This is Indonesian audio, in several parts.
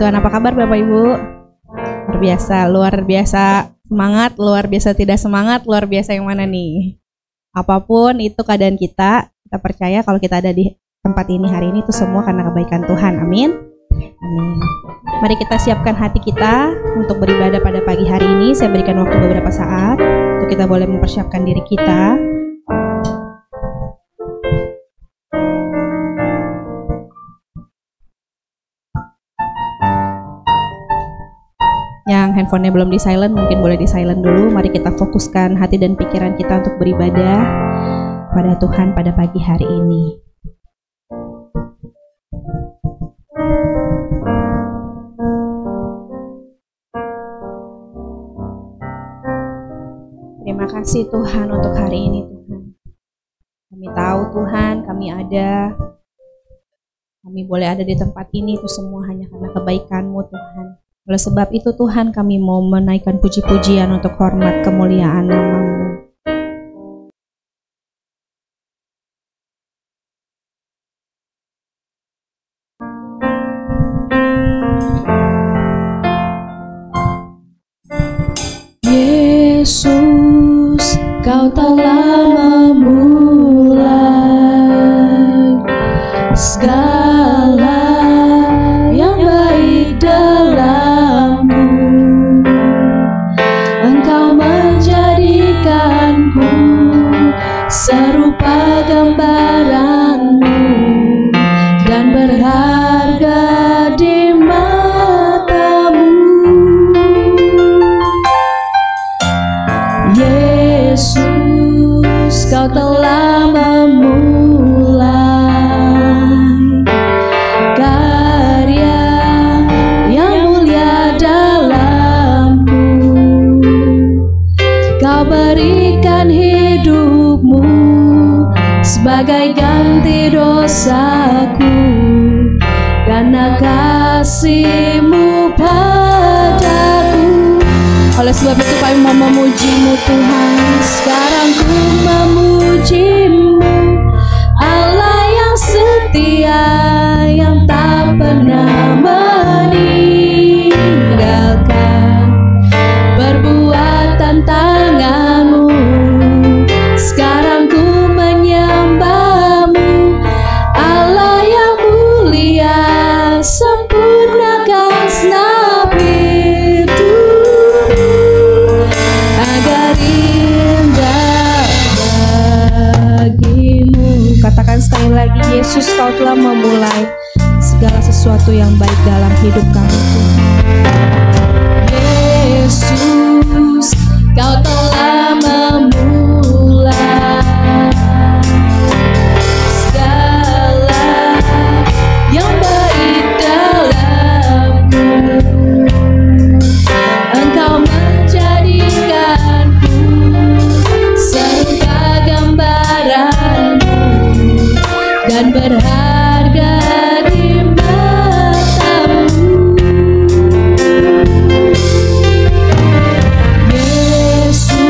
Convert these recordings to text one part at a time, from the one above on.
Tuhan. Apa kabar Bapak Ibu? Luar biasa semangat, luar biasa tidak semangat, luar biasa yang mana nih? Apapun itu keadaan kita percaya kalau kita ada di tempat ini hari ini itu semua karena kebaikan Tuhan. Amin. Amin. Mari kita siapkan hati kita untuk beribadah pada pagi hari ini. Saya berikan waktu beberapa saat untuk kita boleh mempersiapkan diri kita. Yang handphonenya belum di silent, mungkin boleh di silent dulu. Mari kita fokuskan hati dan pikiran kita untuk beribadah pada Tuhan pada pagi hari ini. Terima kasih Tuhan untuk hari ini Tuhan. Kami tahu Tuhan, kami boleh ada di tempat ini itu semua hanya karena kebaikan-Mu Tuhan. Oleh sebab itu Tuhan, kami mau menaikkan puji-pujian untuk hormat kemuliaan nama-Mu. Yesus, Kau telah memulai segala yang baik dalamku. Engkau menjadikanku serupa gambaran-Mu dan berharga di mata-Mu. Yesus, Kau telah memulai karya yang mulia dalamku. Kau berikan hidup-Mu sebagai ganti dosaku, karena kasih-Mu padaku. Oleh sebab itu kami mau memuji-Mu Tuhan. Sekarang ku memuji-Mu, Allah yang setia, yang tak pernah meninggalkan perbuatan tangan-Mu. Sekarang ku menyembah-Mu, Allah yang mulia, sempurnakan segenap hidup agar indah bagi-Mu. Katakan sekali lagi, Yesus, Kau telah memulai segala sesuatu yang baik dalam hidup kami. Yesus, Kau telah memulai segala yang baik dalamku. Engkau menjadikanku serupa gambaran-Mu dan berharga di mata-Mu. Yesus,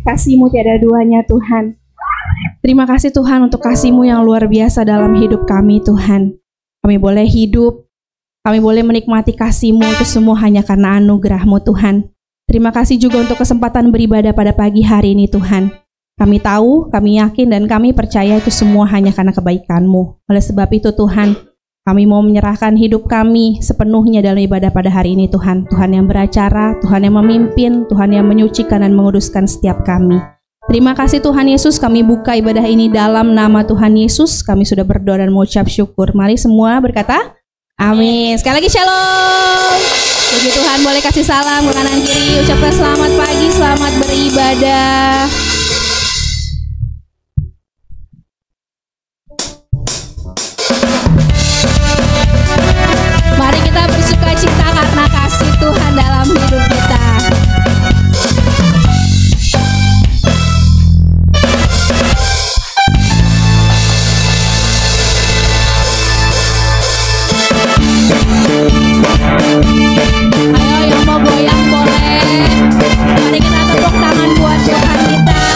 kasih-Mu tiada duanya Tuhan. Terima kasih Tuhan untuk kasih-Mu yang luar biasa dalam hidup kami Tuhan. Kami boleh hidup, kami boleh menikmati kasih-Mu, itu semua hanya karena anugerah-Mu Tuhan. Terima kasih juga untuk kesempatan beribadah pada pagi hari ini Tuhan. Kami tahu, kami yakin, dan kami percaya itu semua hanya karena kebaikan-Mu. Oleh sebab itu Tuhan, kami mau menyerahkan hidup kami sepenuhnya dalam ibadah pada hari ini Tuhan. Tuhan yang beracara, Tuhan yang memimpin, Tuhan yang menyucikan dan menguduskan setiap kami. Terima kasih Tuhan Yesus, kami buka ibadah ini dalam nama Tuhan Yesus. Kami sudah berdoa dan mengucap syukur. Mari semua berkata, amin. Sekali lagi shalom. Puji Tuhan, boleh kasih salam ke kanan kiri. Ucapkan selamat pagi, selamat beribadah. Mari kita bersuka cita karena kasih Tuhan dalam hidup kita. Ayo yang mau goyang boleh. Mari kita tepuk tangan buat Tuhan kita.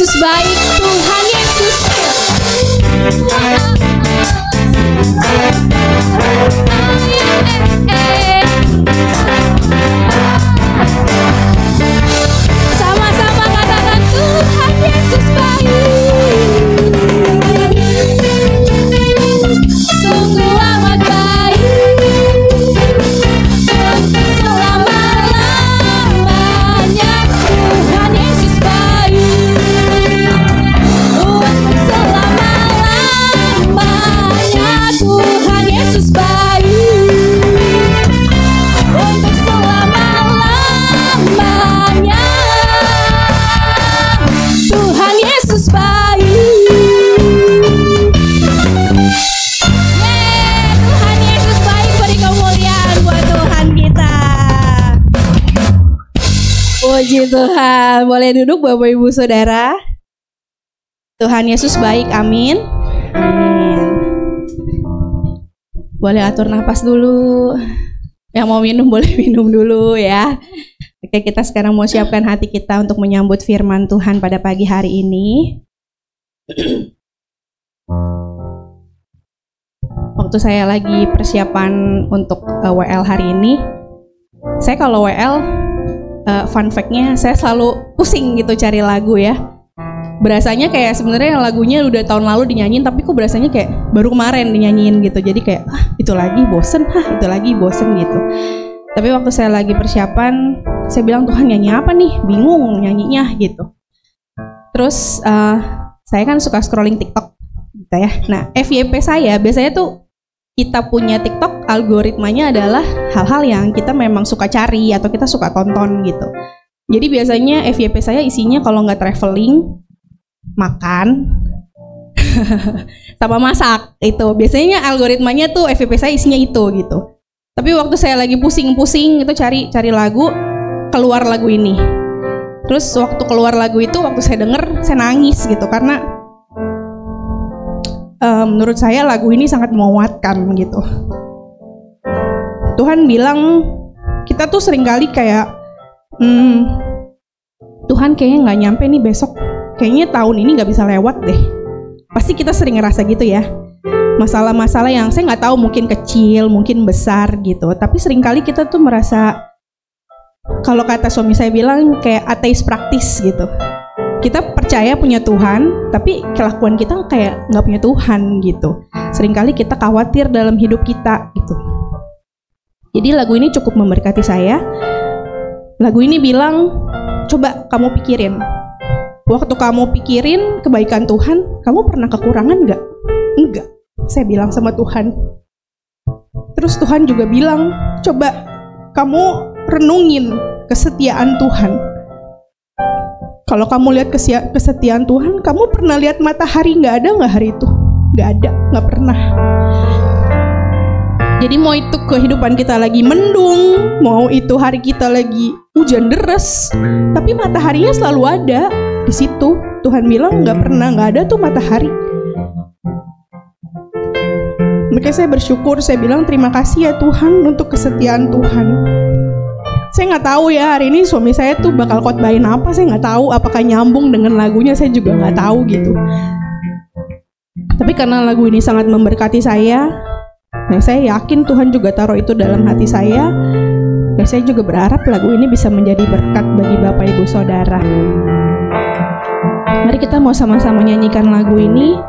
Yesus baik, Tuhan Yesus. Sama-sama katakan Tuhan Yesus baik. Sungguh amat baik untuk selama-lamanya. Tuhan Yesus baik untuk selama-lamanya. Tuhan Yesus baik untuk selama-lamanya. Tuhan Yesus baik. Tuhan Yesus baik, beri kemuliaan buat Tuhan kita. Puji Tuhan. Boleh duduk Bapak Ibu Saudara. Tuhan Yesus baik, amin. Amin. Boleh atur nafas dulu. Yang mau minum boleh minum dulu ya. Oke, kita sekarang mau siapkan hati kita untuk menyambut firman Tuhan pada pagi hari ini. Waktu saya lagi persiapan untuk WL hari ini, saya kalau WL, fun fact-nya saya selalu pusing gitu cari lagu ya. Berasanya kayak sebenarnya lagunya udah tahun lalu dinyanyiin, tapi kok berasanya kayak baru kemarin dinyanyiin gitu. Jadi kayak itu lagi bosen, itu lagi bosen gitu. Tapi waktu saya lagi persiapan, saya bilang Tuhan nyanyi apa nih? Bingung nyanyinya gitu. Terus saya kan suka scrolling TikTok gitu ya. Nah FYP saya biasanya tuh kita punya TikTok algoritmanya adalah hal-hal yang kita memang suka cari atau kita suka tonton gitu. Jadi biasanya FYP saya isinya kalau nggak traveling, makan, sama masak itu. Biasanya algoritmanya tuh FYP saya isinya itu gitu. Tapi waktu saya lagi pusing-pusing itu cari lagu, keluar lagu ini. Terus waktu keluar lagu itu, waktu saya denger, saya nangis gitu karena menurut saya lagu ini sangat menguatkan gitu. Tuhan bilang kita tuh seringkali kayak Tuhan kayaknya nggak nyampe nih besok, kayaknya tahun ini nggak bisa lewat deh. Pasti kita sering ngerasa gitu ya. Masalah-masalah yang saya nggak tahu mungkin kecil, mungkin besar gitu. Tapi seringkali kita tuh merasa, kalau kata suami saya bilang kayak ateis praktis gitu. Kita percaya punya Tuhan, tapi kelakuan kita kayak nggak punya Tuhan gitu. Seringkali kita khawatir dalam hidup kita gitu. Jadi lagu ini cukup memberkati saya. Lagu ini bilang, coba kamu pikirin. Waktu kamu pikirin kebaikan Tuhan, kamu pernah kekurangan nggak? Enggak. Saya bilang sama Tuhan. Terus Tuhan juga bilang, coba kamu renungin kesetiaan Tuhan. Kalau kamu lihat kesetiaan Tuhan, kamu pernah lihat matahari nggak ada nggak hari itu? Nggak ada, nggak pernah. Jadi mau itu kehidupan kita lagi mendung, mau itu hari kita lagi hujan deras, tapi mataharinya selalu ada di situ. Tuhan bilang nggak ada tuh matahari. Makanya saya bersyukur, saya bilang terima kasih ya Tuhan untuk kesetiaan Tuhan. Saya nggak tahu ya hari ini suami saya tuh bakal khotbahin apa, saya nggak tahu apakah nyambung dengan lagunya, saya juga nggak tahu gitu. Tapi karena lagu ini sangat memberkati saya, nah saya yakin Tuhan juga taruh itu dalam hati saya, dan saya juga berharap lagu ini bisa menjadi berkat bagi Bapak Ibu Saudara. Mari kita mau sama-sama nyanyikan lagu ini.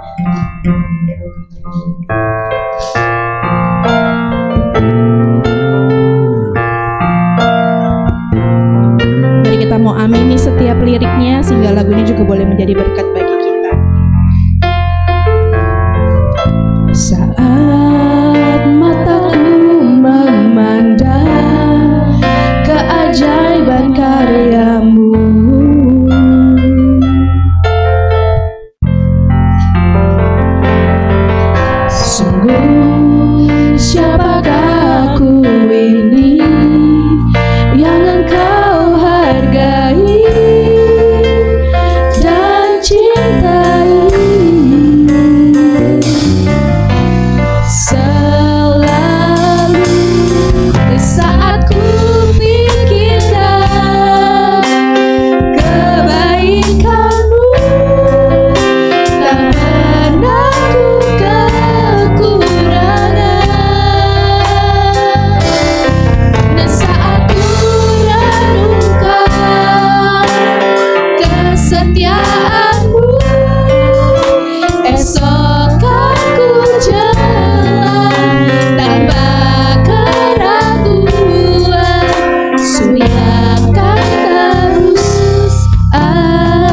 Kita mau amini setiap liriknya sehingga lagu ini juga boleh menjadi berkat bagi kita. Saat mataku memandang keajaiban karya-Mu, sungguh siapakah aku ini yang Engkau hargai dan cintai. kesetiaan-Mu. Esok aku jalan tanpa keraguan, Surya kan terus ada.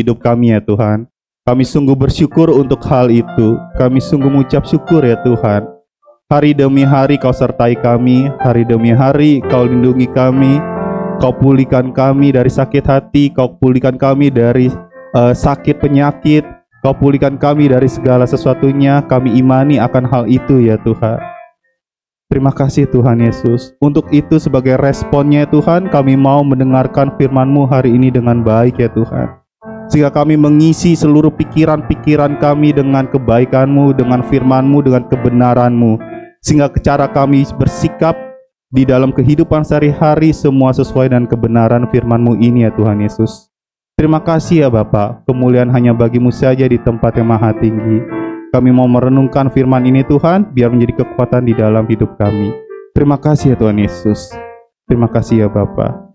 hidup kami ya Tuhan. Kami sungguh bersyukur untuk hal itu. Kami sungguh mengucap syukur ya Tuhan. Hari demi hari Kau sertai kami, hari demi hari Kau lindungi kami, Kau pulihkan kami dari sakit hati, Kau pulihkan kami dari sakit penyakit, Kau pulihkan kami dari segala sesuatunya. Kami imani akan hal itu ya Tuhan. Terima kasih Tuhan Yesus. Untuk itu sebagai responnya Tuhan, kami mau mendengarkan firman-Mu hari ini dengan baik ya Tuhan. Sehingga kami mengisi seluruh pikiran-pikiran kami dengan kebaikan-Mu, dengan firman-Mu, dengan kebenaran-Mu. Sehingga cara kami bersikap di dalam kehidupan sehari-hari semua sesuai dengan kebenaran firman-Mu ini ya Tuhan Yesus. Terima kasih ya Bapa, kemuliaan hanya bagi-Mu saja di tempat yang maha tinggi. Kami mau merenungkan firman ini Tuhan, biar menjadi kekuatan di dalam hidup kami. Terima kasih ya Tuhan Yesus. Terima kasih ya Bapa.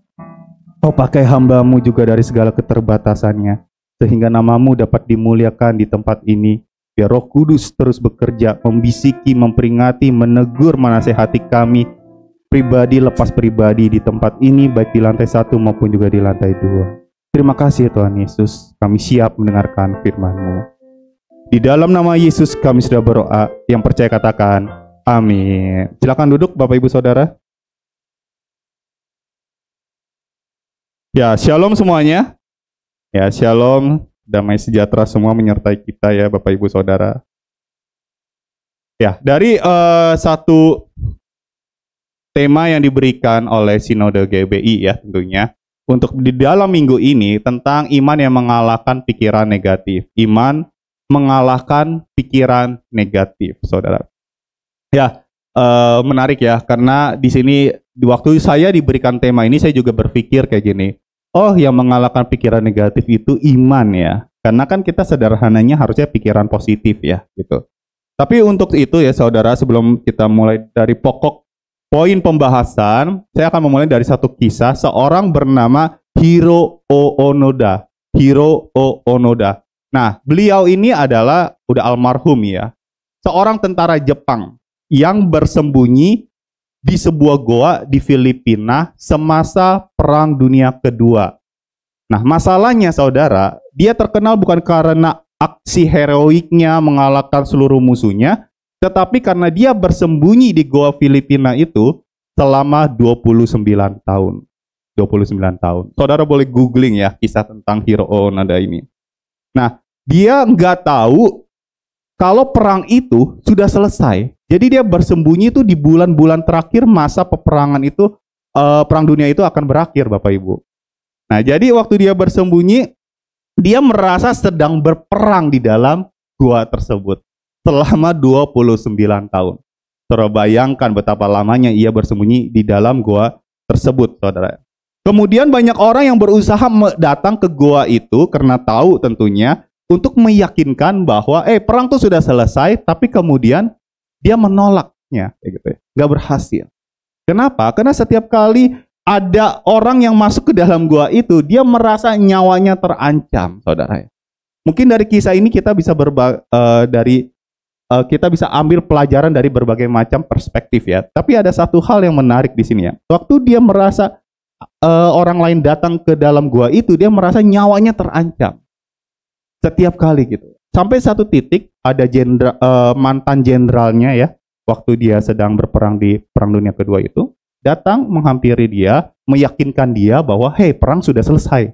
Kau pakai hamba-Mu juga dari segala keterbatasannya, sehingga nama-Mu dapat dimuliakan di tempat ini. Biar Roh Kudus terus bekerja, membisiki, memperingati, menegur, menasehati kami, pribadi lepas pribadi di tempat ini, baik di lantai 1 maupun juga di lantai 2. Terima kasih Tuhan Yesus, kami siap mendengarkan firman-Mu. Di dalam nama Yesus kami sudah berdoa, yang percaya katakan, amin. Silakan duduk Bapak Ibu Saudara. Ya, shalom semuanya. Ya, shalom, damai sejahtera semua menyertai kita ya Bapak Ibu Saudara. Ya, dari satu tema yang diberikan oleh Sinode GBI ya tentunya, untuk di dalam minggu ini tentang iman yang mengalahkan pikiran negatif. Iman mengalahkan pikiran negatif, Saudara. Ya, menarik ya, karena di sini di waktu saya diberikan tema ini saya juga berpikir kayak gini. Oh, yang mengalahkan pikiran negatif itu iman ya. Karena kan kita sederhananya harusnya pikiran positif ya, gitu. Tapi untuk itu ya Saudara, sebelum kita mulai dari pokok poin pembahasan, saya akan memulai dari satu kisah seorang bernama Hiro Onoda. Hiro Onoda. Nah, beliau ini adalah udah almarhum ya. Seorang tentara Jepang yang bersembunyi di sebuah goa di Filipina semasa Perang Dunia Kedua. Nah, masalahnya Saudara, dia terkenal bukan karena aksi heroiknya mengalahkan seluruh musuhnya, tetapi karena dia bersembunyi di goa Filipina itu selama 29 tahun. 29 tahun. Saudara boleh googling ya kisah tentang Hiro Onoda ini. Nah, dia nggak tahu kalau perang itu sudah selesai. Jadi dia bersembunyi itu di bulan-bulan terakhir masa peperangan itu, perang dunia itu akan berakhir Bapak Ibu. Nah, jadi waktu dia bersembunyi, dia merasa sedang berperang di dalam gua tersebut selama 29 tahun. Saudara bayangkan betapa lamanya ia bersembunyi di dalam gua tersebut, Saudara. Kemudian banyak orang yang berusaha datang ke gua itu karena tahu tentunya untuk meyakinkan bahwa perang itu sudah selesai, tapi kemudian dia menolaknya, gitu ya, nggak berhasil. Kenapa? Karena setiap kali ada orang yang masuk ke dalam gua itu, dia merasa nyawanya terancam, Saudara. Mungkin dari kisah ini kita bisa kita bisa ambil pelajaran dari berbagai macam perspektif ya. Tapi ada satu hal yang menarik di sini ya. Waktu dia merasa orang lain datang ke dalam gua itu, dia merasa nyawanya terancam. Setiap kali gitu. Sampai satu titik ada mantan jenderalnya ya, waktu dia sedang berperang di Perang Dunia Kedua itu, datang menghampiri dia, meyakinkan dia bahwa perang sudah selesai.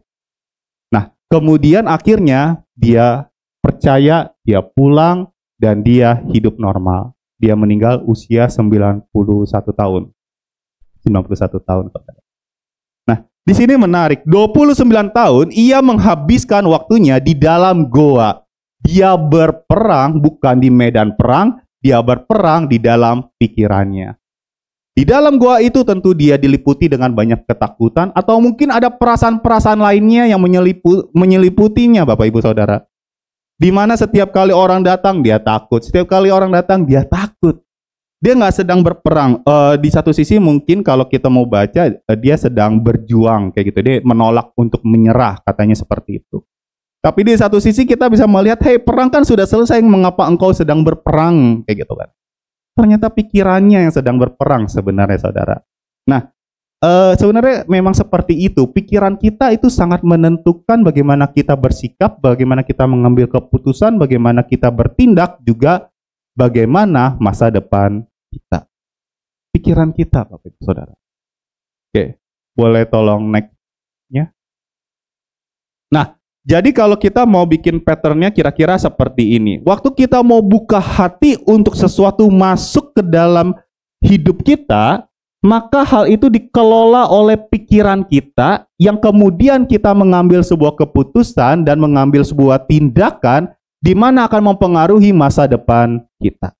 Nah, kemudian akhirnya dia percaya, dia pulang, dan dia hidup normal. Dia meninggal usia 91 tahun. 91 tahun. Nah, di sini menarik, 29 tahun ia menghabiskan waktunya di dalam goa. Dia berperang bukan di medan perang, dia berperang di dalam pikirannya. Di dalam goa itu tentu dia diliputi dengan banyak ketakutan atau mungkin ada perasaan-perasaan lainnya yang menyeliputinya Bapak Ibu Saudara. Di mana setiap kali orang datang dia takut, setiap kali orang datang dia takut. Dia nggak sedang berperang. Di satu sisi mungkin kalau kita mau baca dia sedang berjuang kayak gitu. Dia menolak untuk menyerah, katanya seperti itu. Tapi di satu sisi kita bisa melihat, perang kan sudah selesai, mengapa engkau sedang berperang? Kayak gitu kan. Ternyata pikirannya yang sedang berperang sebenarnya Saudara. Nah, sebenarnya memang seperti itu. Pikiran kita itu sangat menentukan bagaimana kita bersikap, bagaimana kita mengambil keputusan, bagaimana kita bertindak, juga bagaimana masa depan kita. Pikiran kita Bapak Ibu Saudara. Oke, boleh tolong next-nya. Nah, jadi kalau kita mau bikin patternnya kira-kira seperti ini. Waktu kita mau buka hati untuk sesuatu masuk ke dalam hidup kita, maka hal itu dikelola oleh pikiran kita yang kemudian kita mengambil sebuah keputusan dan mengambil sebuah tindakan di mana akan mempengaruhi masa depan kita.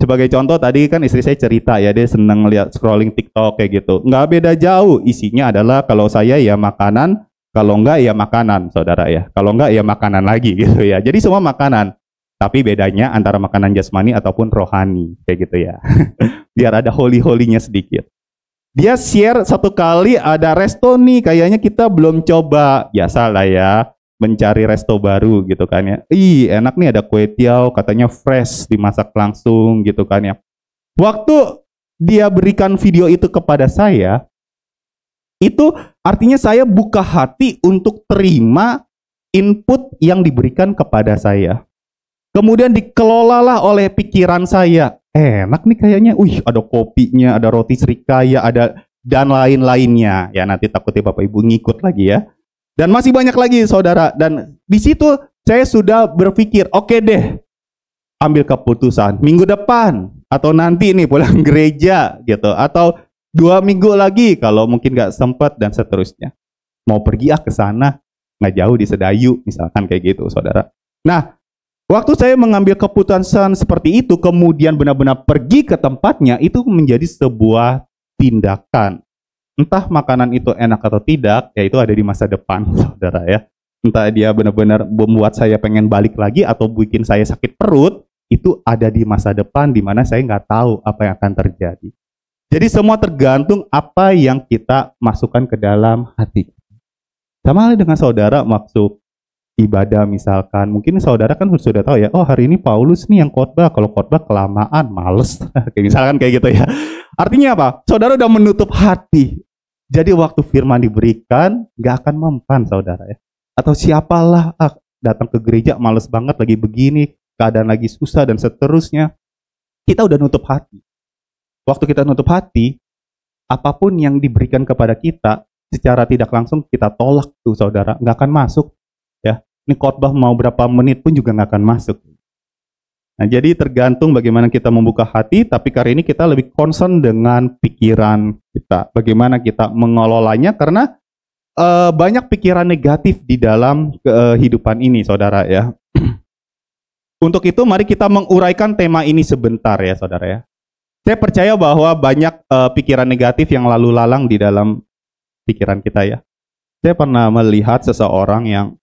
Sebagai contoh tadi kan istri saya cerita ya, dia senang lihat scrolling TikTok kayak gitu. Nggak beda jauh, isinya adalah kalau saya ya makanan, kalau enggak ya makanan, Saudara ya. Kalau enggak ya makanan lagi gitu ya. Jadi semua makanan. Tapi bedanya antara makanan jasmani ataupun rohani kayak gitu ya. Biar ada holy-holy-nya sedikit. Dia share satu kali ada resto nih, kayaknya kita belum coba. Biasa lah ya, mencari resto baru gitu kan ya. Ih, enak nih ada kue tiaw, katanya fresh, dimasak langsung gitu kan ya. Waktu dia berikan video itu kepada saya, itu artinya saya buka hati untuk terima input yang diberikan kepada saya. Kemudian dikelolalah oleh pikiran saya. Enak nih kayaknya, ada kopinya, ada roti serikaya, ada dan lain-lainnya. Ya nanti takutnya Bapak Ibu ngikut lagi ya. Dan masih banyak lagi saudara. Dan di situ saya sudah berpikir, oke deh, ambil keputusan minggu depan atau nanti nih pulang gereja gitu, atau 2 minggu lagi kalau mungkin nggak sempat dan seterusnya. Mau pergi ke sana, nggak jauh di Sedayu misalkan kayak gitu saudara. Nah, waktu saya mengambil keputusan seperti itu, kemudian benar-benar pergi ke tempatnya, itu menjadi sebuah tindakan. Entah makanan itu enak atau tidak, ya itu ada di masa depan, saudara ya. Entah dia benar-benar membuat saya pengen balik lagi atau bikin saya sakit perut, itu ada di masa depan di mana saya nggak tahu apa yang akan terjadi. Jadi semua tergantung apa yang kita masukkan ke dalam hati. Sama halnya dengan saudara maksud ibadah misalkan, mungkin saudara kan sudah tahu ya, hari ini Paulus nih yang khotbah, kalau khotbah kelamaan, males, kayak misalkan kayak gitu ya. Artinya apa? Saudara udah menutup hati. Jadi waktu firman diberikan, gak akan mempan saudara ya. Atau siapalah, datang ke gereja males banget lagi begini, keadaan lagi susah dan seterusnya. Kita udah nutup hati. Waktu kita nutup hati, apapun yang diberikan kepada kita, secara tidak langsung kita tolak tuh saudara, gak akan masuk. Ini khotbah mau berapa menit pun juga nggak akan masuk. Nah, jadi tergantung bagaimana kita membuka hati, tapi kali ini kita lebih concern dengan pikiran kita. Bagaimana kita mengelolanya, karena banyak pikiran negatif di dalam kehidupan ini, saudara ya. Untuk itu, mari kita menguraikan tema ini sebentar ya, saudara ya. Saya percaya bahwa banyak pikiran negatif yang lalu lalang di dalam pikiran kita ya. Saya pernah melihat seseorang yang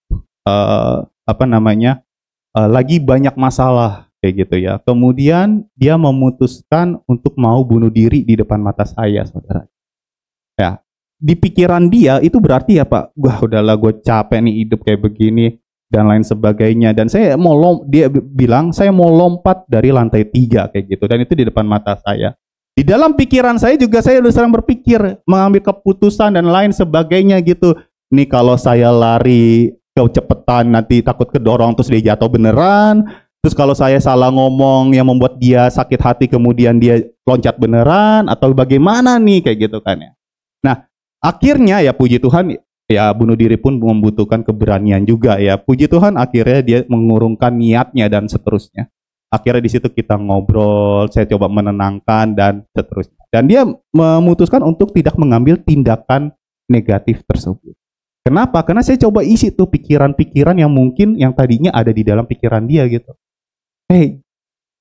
lagi banyak masalah kayak gitu ya. Kemudian dia memutuskan untuk mau bunuh diri di depan mata saya, saudara. Ya, di pikiran dia itu berarti ya Pak, udahlah gue capek nih hidup kayak begini dan lain sebagainya. Dan dia bilang saya mau lompat dari lantai 3 kayak gitu. Dan itu di depan mata saya. Di dalam pikiran saya juga saya udah sering berpikir mengambil keputusan dan lain sebagainya gitu. Nih kalau saya lari kecepatan nanti takut kedorong terus dia jatuh beneran. Terus kalau saya salah ngomong yang membuat dia sakit hati kemudian dia loncat beneran atau bagaimana nih kayak gitu kan ya. Nah, akhirnya ya puji Tuhan ya bunuh diri pun membutuhkan keberanian juga ya. Puji Tuhan akhirnya dia mengurungkan niatnya dan seterusnya. Akhirnya di situ kita ngobrol, saya coba menenangkan dan seterusnya. Dan dia memutuskan untuk tidak mengambil tindakan negatif tersebut. Kenapa? Karena saya coba isi tuh pikiran-pikiran yang mungkin yang tadinya ada di dalam pikiran dia gitu.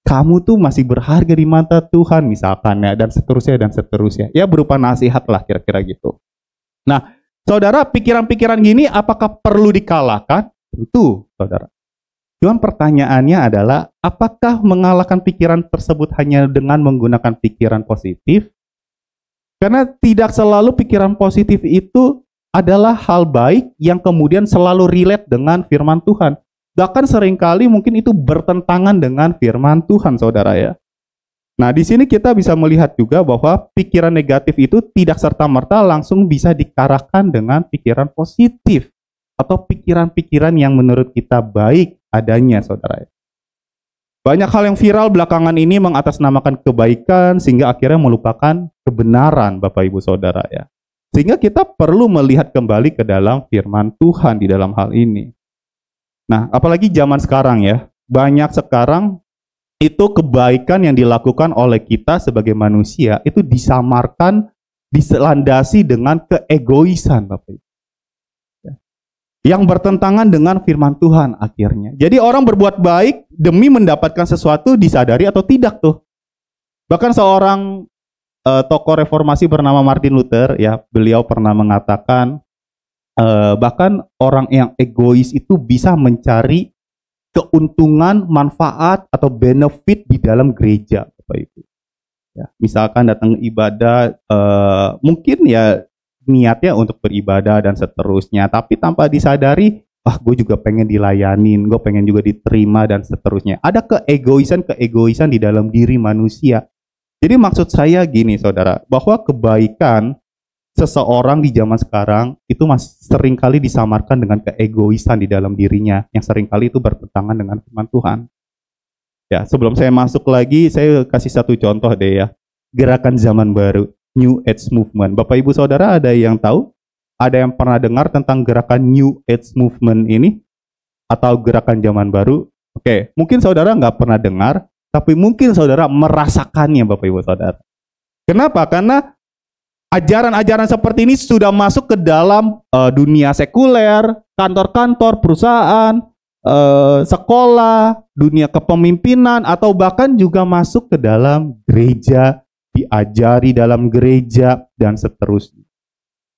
Kamu tuh masih berharga di mata Tuhan misalkan ya, dan seterusnya. Ya berupa nasihat lah kira-kira gitu. Nah, saudara, pikiran-pikiran gini apakah perlu dikalahkan? Tentu, saudara. Cuman pertanyaannya adalah, apakah mengalahkan pikiran tersebut hanya dengan menggunakan pikiran positif? Karena tidak selalu pikiran positif itu adalah hal baik yang kemudian selalu relate dengan firman Tuhan. Bahkan seringkali mungkin itu bertentangan dengan firman Tuhan, saudara ya. Nah, di sini kita bisa melihat juga bahwa pikiran negatif itu tidak serta-merta langsung bisa dikalahkan dengan pikiran positif atau pikiran-pikiran yang menurut kita baik adanya, saudara ya. Banyak hal yang viral belakangan ini mengatasnamakan kebaikan sehingga akhirnya melupakan kebenaran, Bapak Ibu Saudara ya. Sehingga kita perlu melihat kembali ke dalam firman Tuhan di dalam hal ini. Nah, apalagi zaman sekarang ya, banyak sekarang itu kebaikan yang dilakukan oleh kita sebagai manusia itu disamarkan, diselandasi dengan keegoisan, Bapak Ibu. Yang bertentangan dengan firman Tuhan akhirnya. Jadi orang berbuat baik demi mendapatkan sesuatu disadari atau tidak tuh. Bahkan seorang tokoh reformasi bernama Martin Luther ya, beliau pernah mengatakan bahkan orang yang egois itu bisa mencari keuntungan, manfaat atau benefit di dalam gereja, Bapak Ibu. Ya, misalkan datang ibadah, mungkin ya niatnya untuk beribadah dan seterusnya, tapi tanpa disadari, gue juga pengen dilayanin, gue pengen juga diterima dan seterusnya. Ada keegoisan di dalam diri manusia. Jadi maksud saya gini saudara, bahwa kebaikan seseorang di zaman sekarang itu seringkali disamarkan dengan keegoisan di dalam dirinya, yang seringkali itu bertentangan dengan firman Tuhan. Ya, sebelum saya masuk lagi, saya kasih satu contoh deh ya. Gerakan zaman baru, New Age Movement. Bapak Ibu Saudara ada yang tahu? Ada yang pernah dengar tentang gerakan New Age Movement ini? Atau gerakan zaman baru? Oke, mungkin saudara nggak pernah dengar, tapi mungkin saudara merasakannya Bapak Ibu Saudara. Kenapa? Karena ajaran-ajaran seperti ini sudah masuk ke dalam dunia sekuler, kantor-kantor, perusahaan, sekolah, dunia kepemimpinan, atau bahkan juga masuk ke dalam gereja, diajari dalam gereja, dan seterusnya.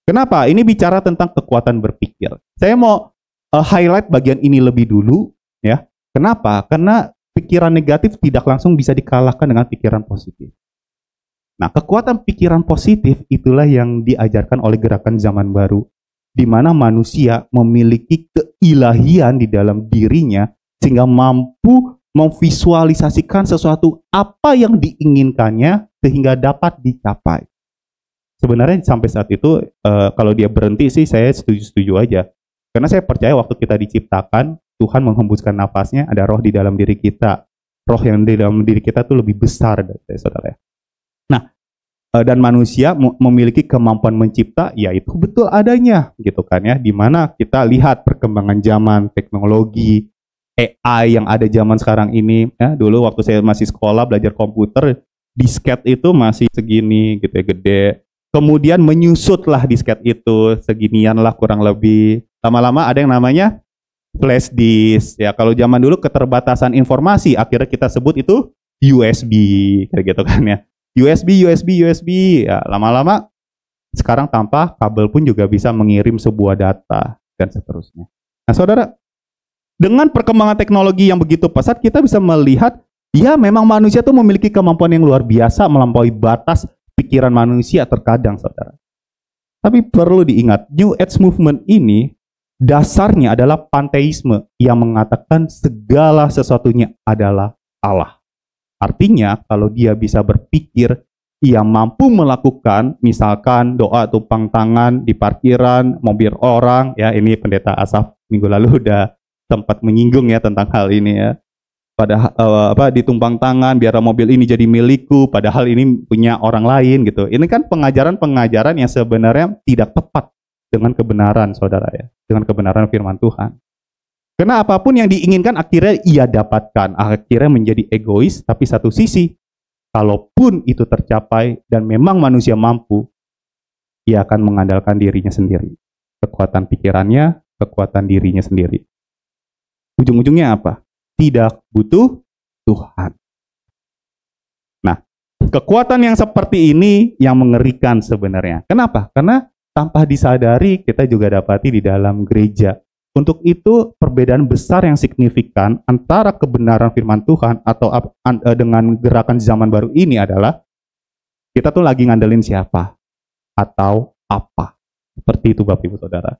Kenapa? Ini bicara tentang kekuatan berpikir. Saya mau highlight bagian ini lebih dulu, ya. Kenapa? Karena pikiran negatif tidak langsung bisa dikalahkan dengan pikiran positif. Nah, kekuatan pikiran positif itulah yang diajarkan oleh gerakan zaman baru, di mana manusia memiliki keilahian di dalam dirinya sehingga mampu memvisualisasikan sesuatu apa yang diinginkannya sehingga dapat dicapai. Sebenarnya sampai saat itu kalau dia berhenti sih saya setuju-setuju aja. Karena saya percaya waktu kita diciptakan, Tuhan menghembuskan nafasnya, ada roh di dalam diri kita. Roh yang di dalam diri kita tuh lebih besar dari saudara. Nah, dan manusia memiliki kemampuan mencipta, ya itu betul adanya gitu kan ya, dimana kita lihat perkembangan zaman, teknologi, AI yang ada zaman sekarang ini ya. Dulu waktu saya masih sekolah belajar komputer, disket itu masih segini gitu ya, gede, kemudian menyusutlah disket itu, seginian lah kurang lebih, lama-lama ada yang namanya flash disk ya. Kalau zaman dulu keterbatasan informasi, akhirnya kita sebut itu USB kayak gitu kan ya. USB, ya, lama-lama sekarang tanpa kabel pun juga bisa mengirim sebuah data dan seterusnya. Nah saudara, dengan perkembangan teknologi yang begitu pesat, kita bisa melihat, ya memang manusia itu memiliki kemampuan yang luar biasa melampaui batas pikiran manusia terkadang saudara. Tapi perlu diingat, New Age Movement ini dasarnya adalah panteisme yang mengatakan segala sesuatunya adalah Allah. Artinya kalau dia bisa berpikir, ia mampu melakukan misalkan doa tumpang tangan di parkiran, mobil orang, ya ini pendeta Asaf minggu lalu udah sempat menyinggung ya tentang hal ini ya. Ditumpang tangan biar mobil ini jadi milikku, padahal ini punya orang lain gitu. Ini kan pengajaran-pengajaran yang sebenarnya tidak tepat dengan kebenaran saudara ya, dengan kebenaran firman Tuhan. Karena apapun yang diinginkan akhirnya ia dapatkan, akhirnya menjadi egois, tapi satu sisi, kalaupun itu tercapai dan memang manusia mampu, ia akan mengandalkan dirinya sendiri. Kekuatan pikirannya, kekuatan dirinya sendiri. Ujung-ujungnya apa? Tidak butuh Tuhan. Nah, kekuatan yang seperti ini yang mengerikan sebenarnya. Kenapa? Karena tanpa disadari kita juga dapati di dalam gereja. Untuk itu perbedaan besar yang signifikan antara kebenaran firman Tuhan atau dengan gerakan zaman baru ini adalah kita tuh lagi ngandelin siapa atau apa. Seperti itu Bapak Ibu Saudara.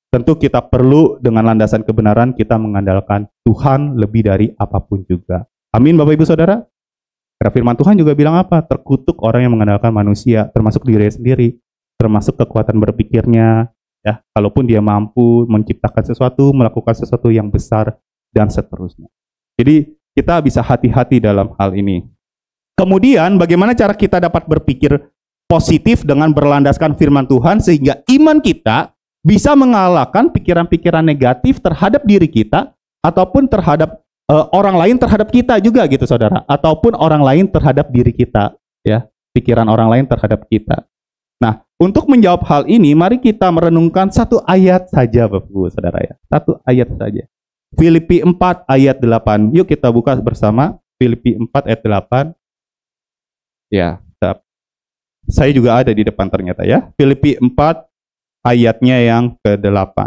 Tentu kita perlu dengan landasan kebenaran kita mengandalkan Tuhan lebih dari apapun juga. Amin Bapak Ibu Saudara. Karena firman Tuhan juga bilang apa? Terkutuk orang yang mengandalkan manusia, termasuk diri sendiri, termasuk kekuatan berpikirnya. Ya, kalaupun dia mampu menciptakan sesuatu, melakukan sesuatu yang besar dan seterusnya. Jadi kita bisa hati-hati dalam hal ini. Kemudian bagaimana cara kita dapat berpikir positif dengan berlandaskan firman Tuhan sehingga iman kita bisa mengalahkan pikiran-pikiran negatif terhadap diri kita ataupun terhadap orang lain terhadap kita juga gitu saudara, ataupun orang lain terhadap diri kita ya, pikiran orang lain terhadap kita. Nah, untuk menjawab hal ini, mari kita merenungkan satu ayat saja Bapak Ibu Saudara ya. Satu ayat saja. Filipi 4 ayat 8. Yuk kita buka bersama Filipi 4 ayat 8. Ya, saya juga ada di depan ternyata ya. Filipi 4 ayatnya yang ke-8.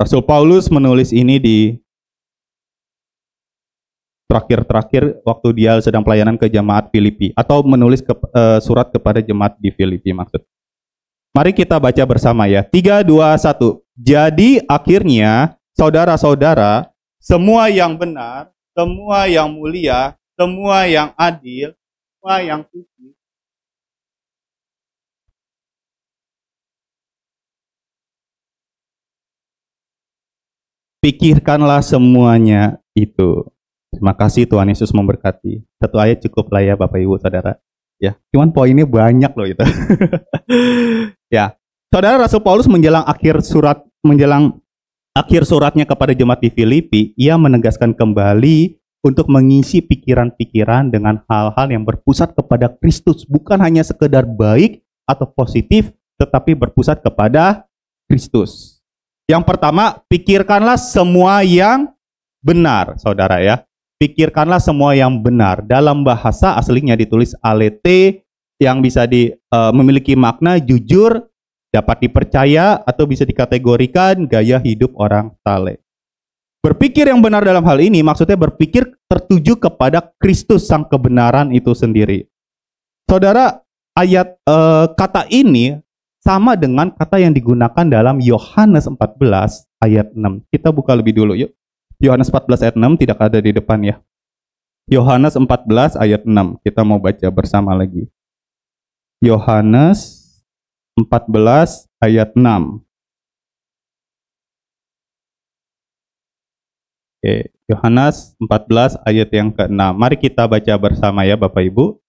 Rasul Paulus menulis ini di terakhir waktu dia sedang pelayanan ke jemaat Filipi, atau menulis surat kepada jemaat di Filipi maksud. Mari kita baca bersama ya. 3, 2, 1. Jadi akhirnya saudara-saudara, semua yang benar, semua yang mulia, semua yang adil, semua yang suci, pikirkanlah semuanya itu. Terima kasih, Tuhan Yesus memberkati. Satu ayat cukup lah ya Bapak Ibu Saudara. Ya, cuman poinnya banyak loh itu. Ya, Saudara, Rasul Paulus menjelang akhir suratnya kepada jemaat di Filipi, ia menegaskan kembali untuk mengisi pikiran-pikiran dengan hal-hal yang berpusat kepada Kristus, bukan hanya sekedar baik atau positif, tetapi berpusat kepada Kristus. Yang pertama, pikirkanlah semua yang benar, Saudara ya. Pikirkanlah semua yang benar. Dalam bahasa aslinya ditulis alete, yang bisa memiliki makna jujur, dapat dipercaya, atau bisa dikategorikan gaya hidup orang saleh. Berpikir yang benar dalam hal ini maksudnya berpikir tertuju kepada Kristus sang kebenaran itu sendiri. Saudara, ayat kata ini sama dengan kata yang digunakan dalam Yohanes 14 ayat 6. Kita buka lebih dulu yuk. Yohanes 14 ayat 6 tidak ada di depan ya. Yohanes 14 ayat 6. Kita mau baca bersama lagi. Yohanes 14 ayat 6. Oke, Yohanes 14 ayat yang ke-6. Mari kita baca bersama ya Bapak Ibu.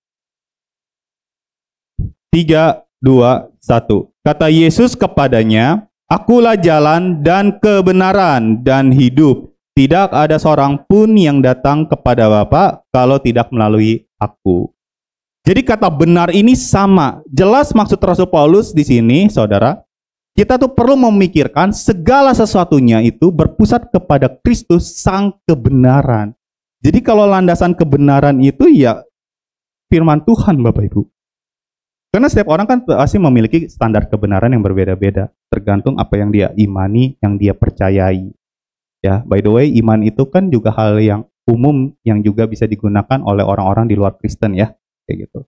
3, 2, 1. Kata Yesus kepadanya, "Akulah jalan dan kebenaran dan hidup. Tidak ada seorang pun yang datang kepada Bapa kalau tidak melalui aku." Jadi kata benar ini sama. Jelas maksud Rasul Paulus di sini, Saudara. Kita tuh perlu memikirkan segala sesuatunya itu berpusat kepada Kristus sang kebenaran. Jadi kalau landasan kebenaran itu ya firman Tuhan, Bapak Ibu. Karena setiap orang kan pasti memiliki standar kebenaran yang berbeda-beda, tergantung apa yang dia imani, yang dia percayai. Ya, by the way, iman itu kan juga hal yang umum yang juga bisa digunakan oleh orang-orang di luar Kristen ya, kayak gitu.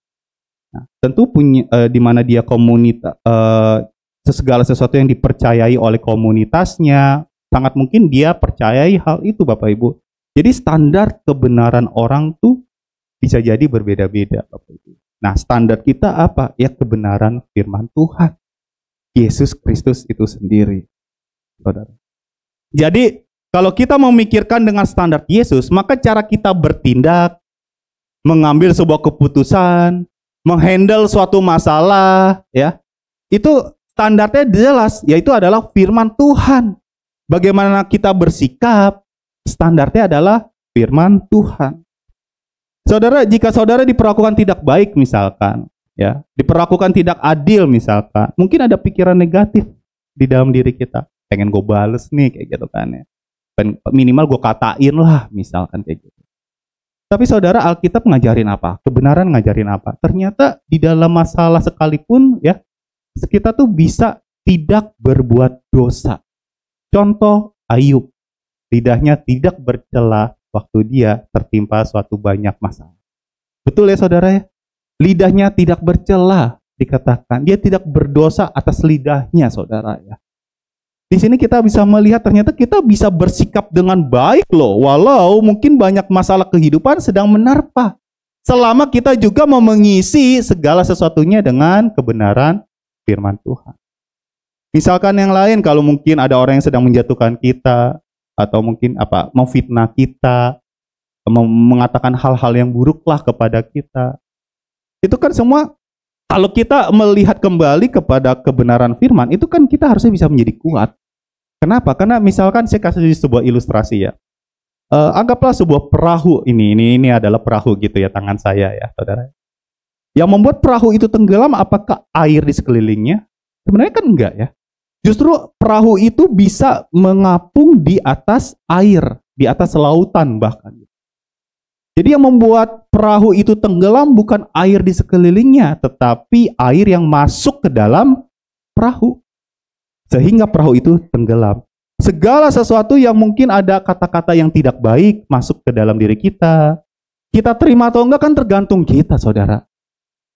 Nah, tentu punya di mana dia komunitas, segala sesuatu yang dipercayai oleh komunitasnya, sangat mungkin dia percayai hal itu, Bapak Ibu. Jadi standar kebenaran orang tuh bisa jadi berbeda-beda, Bapak Ibu. Nah, standar kita apa? Ya kebenaran firman Tuhan, Yesus Kristus itu sendiri, Saudara. Jadi kalau kita memikirkan dengan standar Yesus, maka cara kita bertindak, mengambil sebuah keputusan, menghandle suatu masalah, ya, itu standarnya jelas, yaitu adalah firman Tuhan. Bagaimana kita bersikap, standarnya adalah firman Tuhan. Saudara, jika saudara diperlakukan tidak baik misalkan, ya, diperlakukan tidak adil misalkan, mungkin ada pikiran negatif di dalam diri kita. Pengen gue bales nih, kayak gitu kan ya. Minimal gue katain lah misalkan kayak gitu. Tapi saudara, Alkitab ngajarin apa? Kebenaran ngajarin apa? Ternyata di dalam masalah sekalipun ya, kita tuh bisa tidak berbuat dosa. Contoh Ayub, lidahnya tidak bercela waktu dia tertimpa suatu banyak masalah. Betul ya saudara ya? Lidahnya tidak bercela, dikatakan dia tidak berdosa atas lidahnya, saudara ya. Di sini kita bisa melihat ternyata kita bisa bersikap dengan baik loh, walau mungkin banyak masalah kehidupan sedang menerpa. Selama kita juga mau mengisi segala sesuatunya dengan kebenaran firman Tuhan. Misalkan yang lain, kalau mungkin ada orang yang sedang menjatuhkan kita, atau mungkin mau fitnah kita, mengatakan hal-hal yang buruk lah kepada kita. Itu kan semua, kalau kita melihat kembali kepada kebenaran firman, itu kan kita harusnya bisa menjadi kuat. Kenapa? Karena misalkan saya kasih sebuah ilustrasi ya. Anggaplah sebuah perahu, ini adalah perahu gitu ya, tangan saya ya, saudara. Yang membuat perahu itu tenggelam, apakah air di sekelilingnya? Sebenarnya kan enggak ya. Justru perahu itu bisa mengapung di atas air, di atas lautan bahkan. Jadi yang membuat perahu itu tenggelam bukan air di sekelilingnya, tetapi air yang masuk ke dalam perahu. Sehingga perahu itu tenggelam. Segala sesuatu yang mungkin ada kata-kata yang tidak baik masuk ke dalam diri kita. Kita terima atau enggak kan tergantung kita, saudara.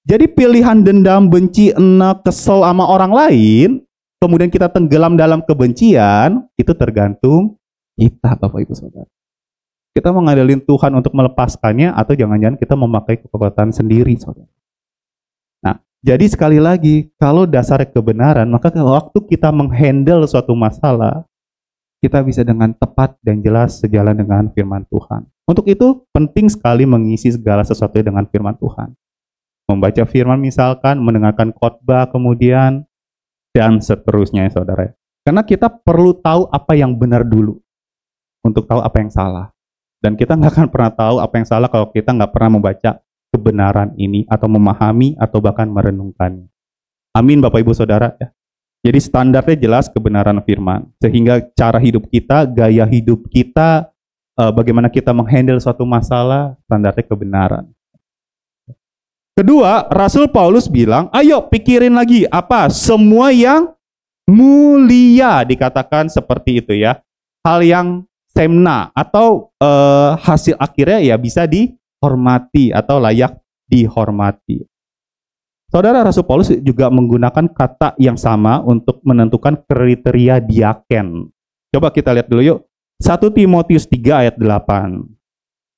Jadi pilihan dendam, benci, enak, kesel sama orang lain, kemudian kita tenggelam dalam kebencian, itu tergantung kita, Bapak Ibu Saudara. Kita mengandalkan Tuhan untuk melepaskannya, atau jangan-jangan kita memakai kekuatan sendiri, saudara. Nah, jadi sekali lagi, kalau dasarnya kebenaran, maka waktu kita menghandle suatu masalah, kita bisa dengan tepat dan jelas sejalan dengan firman Tuhan. Untuk itu, penting sekali mengisi segala sesuatu dengan firman Tuhan. Membaca firman misalkan, mendengarkan khotbah kemudian, dan seterusnya, saudara. Karena kita perlu tahu apa yang benar dulu, untuk tahu apa yang salah. Dan kita nggak akan pernah tahu apa yang salah kalau kita nggak pernah membaca kebenaran ini, atau memahami, atau bahkan merenungkannya. Amin, Bapak Ibu Saudara. Ya. Jadi standarnya jelas kebenaran firman. Sehingga cara hidup kita, gaya hidup kita, bagaimana kita menghandle suatu masalah, standarnya kebenaran. Kedua, Rasul Paulus bilang, ayo pikirin lagi apa? Semua yang mulia, dikatakan seperti itu ya. Hal yang semna atau hasil akhirnya ya bisa dihormati atau layak dihormati. Saudara, Rasul Paulus juga menggunakan kata yang sama untuk menentukan kriteria diaken. Coba kita lihat dulu yuk. 1 Timotius 3 ayat 8.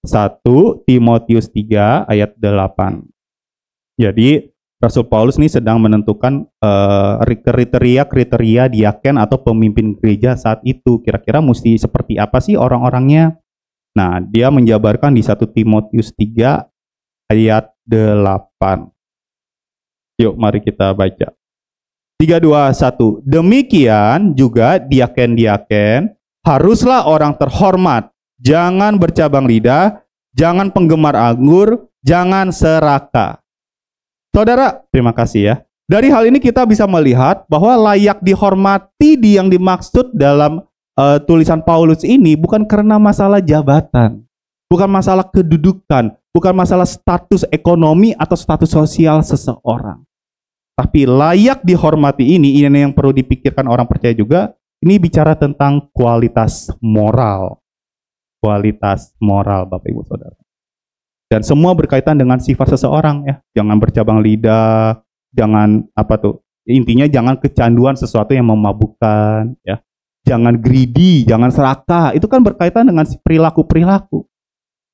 1 Timotius 3 ayat 8. Jadi Rasul Paulus ini sedang menentukan kriteria diaken atau pemimpin gereja saat itu. Kira-kira mesti seperti apa sih orang-orangnya? Nah, dia menjabarkan di 1 Timotius 3 ayat 8. Yuk, mari kita baca. 3, 2, 1. Demikian juga diaken-diaken haruslah orang terhormat. Jangan bercabang lidah, jangan penggemar anggur, jangan serakah. Saudara, terima kasih ya. Dari hal ini kita bisa melihat bahwa layak dihormati yang dimaksud dalam tulisan Paulus ini bukan karena masalah jabatan, bukan masalah kedudukan, bukan masalah status ekonomi atau status sosial seseorang. Tapi layak dihormati ini yang perlu dipikirkan orang percaya juga, ini bicara tentang kualitas moral. Kualitas moral, Bapak Ibu Saudara. Dan semua berkaitan dengan sifat seseorang ya. Jangan bercabang lidah, jangan intinya jangan kecanduan sesuatu yang memabukkan ya. Jangan greedy, jangan serakah. Itu kan berkaitan dengan perilaku-perilaku.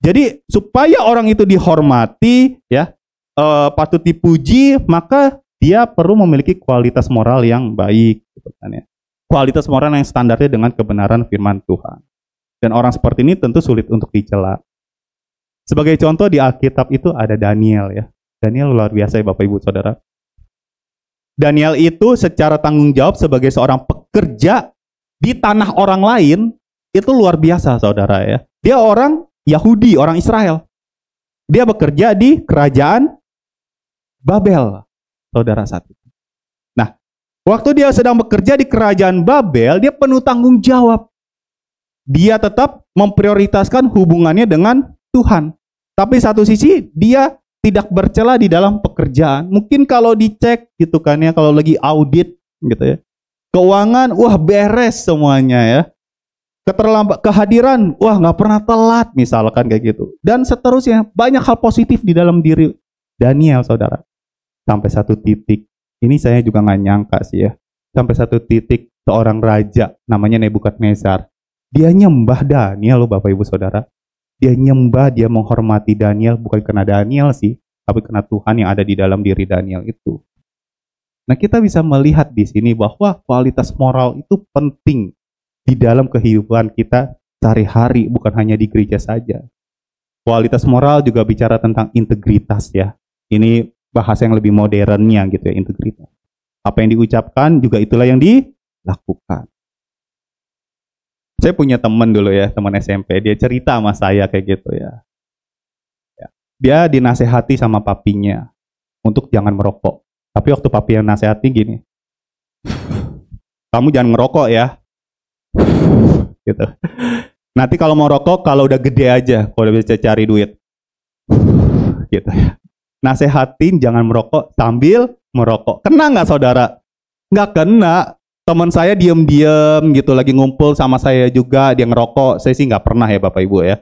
Jadi supaya orang itu dihormati ya, patut dipuji, maka dia perlu memiliki kualitas moral yang baik gitu kan ya. Kualitas moral yang standarnya dengan kebenaran firman Tuhan. Dan orang seperti ini tentu sulit untuk dicela. Sebagai contoh di Alkitab itu ada Daniel ya. Daniel luar biasa ya Bapak Ibu Saudara. Daniel itu secara tanggung jawab sebagai seorang pekerja di tanah orang lain itu luar biasa saudara ya. Dia orang Yahudi, orang Israel. Dia bekerja di kerajaan Babel, saudara satu. Nah, waktu dia sedang bekerja di kerajaan Babel, dia penuh tanggung jawab. Dia tetap memprioritaskan hubungannya dengan Tuhan. Tapi satu sisi dia tidak bercela di dalam pekerjaan. Mungkin kalau dicek gitu kan ya, kalau lagi audit gitu ya. Keuangan, wah beres semuanya ya. Kehadiran, wah nggak pernah telat misalkan kayak gitu. Dan seterusnya, banyak hal positif di dalam diri Daniel saudara. Sampai satu titik, ini saya juga nggak nyangka sih ya. Sampai satu titik seorang raja namanya Nebukadnezar. Dia nyembah Daniel loh Bapak Ibu Saudara. Dia nyembah, dia menghormati Daniel, bukan karena Daniel sih, tapi karena Tuhan yang ada di dalam diri Daniel itu. Nah, kita bisa melihat di sini bahwa kualitas moral itu penting di dalam kehidupan kita sehari-hari, bukan hanya di gereja saja. Kualitas moral juga bicara tentang integritas ya. Ini bahasa yang lebih modernnya gitu ya, integritas. Apa yang diucapkan juga itulah yang dilakukan. Saya punya teman dulu ya, teman SMP. Dia cerita sama saya kayak gitu ya. Dia dinasehati sama papinya untuk jangan merokok. Tapi waktu papi yang nasehati gini, kamu jangan ngerokok ya. Gitu. Nanti kalau mau rokok, kalau udah gede aja, kalau udah bisa cari duit. Gitu ya. Nasehatin jangan merokok sambil merokok. Kena nggak saudara? Nggak kena. teman saya diem-diem gitu lagi ngumpul sama saya juga, dia ngerokok. Saya sih nggak pernah ya Bapak Ibu ya.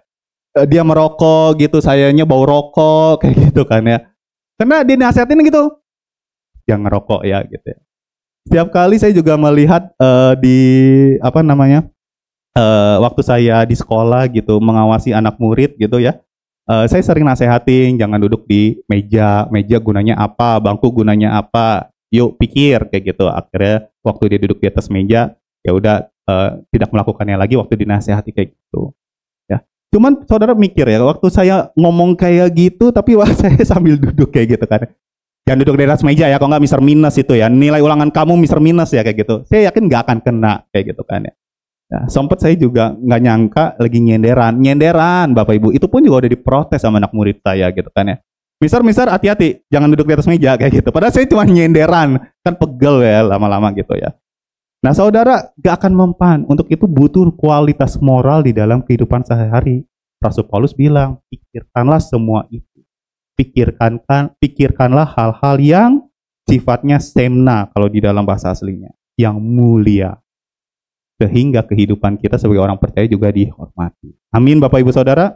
Dia merokok gitu, sayanya bau rokok kayak gitu kan ya. Karena dia nasihatin gitu, jangan ngerokok ya gitu ya. Setiap kali saya juga melihat di apa namanya waktu saya di sekolah gitu mengawasi anak murid gitu ya. Saya sering nasehatin jangan duduk di meja gunanya apa, bangku gunanya apa. Yuk pikir kayak gitu. Akhirnya waktu dia duduk di atas meja, ya udah tidak melakukannya lagi waktu dinasehati kayak gitu. Ya. Cuman saudara mikir ya, waktu saya ngomong kayak gitu, tapi wah saya sambil duduk kayak gitu kan. Jangan duduk di atas meja ya, kalau nggak Mr. Minus itu ya. Nilai ulangan kamu Mr. Minus ya kayak gitu. Saya yakin nggak akan kena kayak gitu kan ya. Nah, sempat saya juga nggak nyangka lagi nyenderan Bapak Ibu. Itu pun juga udah diprotes sama anak murid saya gitu kan ya. Mister, hati-hati, jangan duduk di atas meja kayak gitu. Padahal saya cuma nyenderan, kan pegel ya lama-lama gitu ya. Nah saudara, gak akan mempan. Untuk itu butuh kualitas moral di dalam kehidupan sehari-hari. Rasul Paulus bilang, pikirkanlah semua itu. Pikirkanlah hal-hal yang sifatnya semna kalau di dalam bahasa aslinya, yang mulia. Sehingga kehidupan kita sebagai orang percaya juga dihormati. Amin Bapak Ibu Saudara.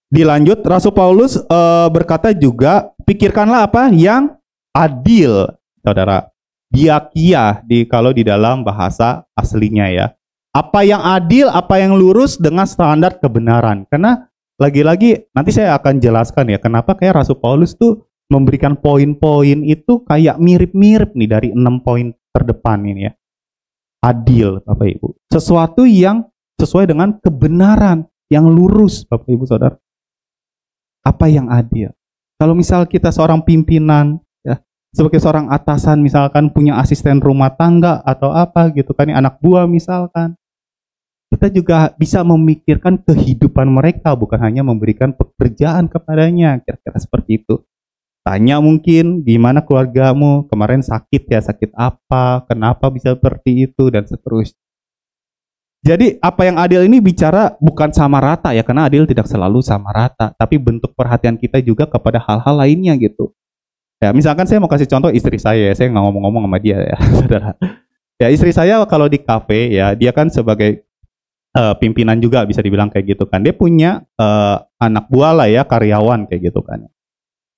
Dilanjut, Rasul Paulus berkata juga, pikirkanlah apa yang adil, saudara. Diakia kalau di dalam bahasa aslinya ya. Apa yang adil, apa yang lurus dengan standar kebenaran. Karena lagi-lagi nanti saya akan jelaskan ya, kenapa kayak Rasul Paulus tuh memberikan poin-poin itu kayak mirip-mirip nih dari 6 poin terdepan ini ya. Adil, Bapak Ibu. Sesuatu yang sesuai dengan kebenaran, yang lurus, Bapak Ibu Saudara. Apa yang adil? Kalau misal kita seorang pimpinan, ya, sebagai seorang atasan misalkan punya asisten rumah tangga atau apa gitu kan, anak buah misalkan, kita juga bisa memikirkan kehidupan mereka, bukan hanya memberikan pekerjaan kepadanya, kira-kira seperti itu. Tanya mungkin, gimana keluargamu, kemarin sakit ya, sakit apa, kenapa bisa seperti itu, dan seterusnya. Jadi apa yang adil ini bicara bukan sama rata ya, karena adil tidak selalu sama rata, tapi bentuk perhatian kita juga kepada hal-hal lainnya gitu. Ya misalkan saya mau kasih contoh istri saya nggak ngomong-ngomong sama dia ya, saudara. Ya istri saya kalau di kafe ya, dia kan sebagai pimpinan juga bisa dibilang kayak gitu kan. Dia punya anak buah lah ya, karyawan kayak gitu kan.